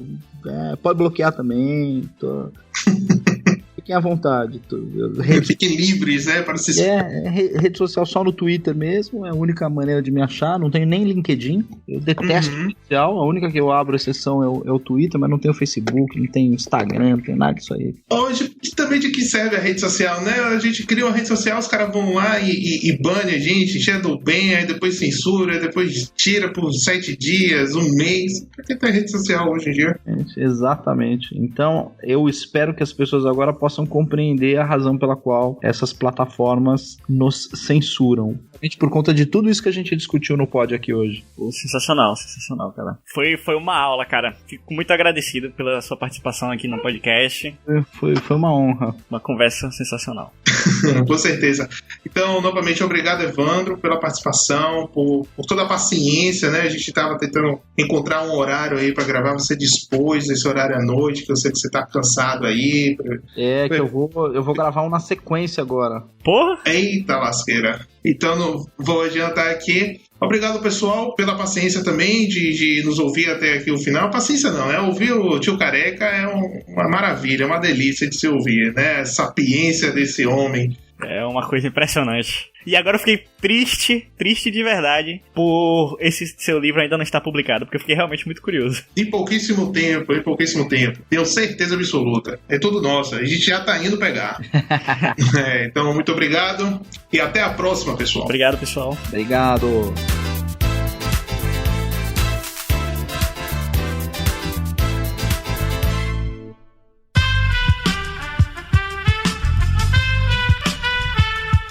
Pode bloquear também. Fiquem à vontade. Fiquem livres, né? Para se... rede social só no Twitter mesmo, é a única maneira de me achar. Não tenho nem LinkedIn. Eu detesto rede social. A única que eu abro exceção é o Twitter, mas não tenho Facebook, não tenho Instagram, não tenho nada disso aí. Hoje, também de que serve a rede social, né? A gente cria uma rede social, os caras vão lá e bane a gente, enxerga bem, aí depois censura, aí depois tira por 7 dias, um mês. Pra que tem rede social hoje em dia? Exatamente. Então, eu espero que as pessoas agora possam compreender a razão pela qual essas plataformas nos censuram. Por conta de tudo isso que a gente discutiu no pod aqui hoje. Sensacional, cara. Foi uma aula, cara. Fico muito agradecido pela sua participação aqui no podcast. Foi uma honra. Uma conversa sensacional. Com certeza. Então, novamente, obrigado, Evandro, pela participação, por toda a paciência, né? A gente estava tentando encontrar um horário aí para gravar, você dispôs desse horário à noite, que eu sei que você tá cansado aí. Que eu vou gravar um na sequência agora. Porra! Eita lasqueira. Então, não vou adiantar aqui. Obrigado, pessoal, pela paciência também de nos ouvir até aqui o final. Paciência não, né? Ouvir o Tio Careca é uma maravilha, é uma delícia de se ouvir, né? A sapiência desse homem. É uma coisa impressionante. E agora eu fiquei triste de verdade por esse seu livro ainda não estar publicado, porque eu fiquei realmente muito curioso. Em pouquíssimo tempo. Tenho certeza absoluta. É tudo nosso, a gente já tá indo pegar. Então, muito obrigado e até a próxima, pessoal. Obrigado, pessoal. Obrigado.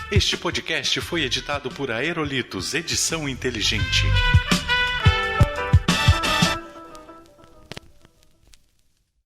Este podcast foi editado por Aerolitos Edição Inteligente.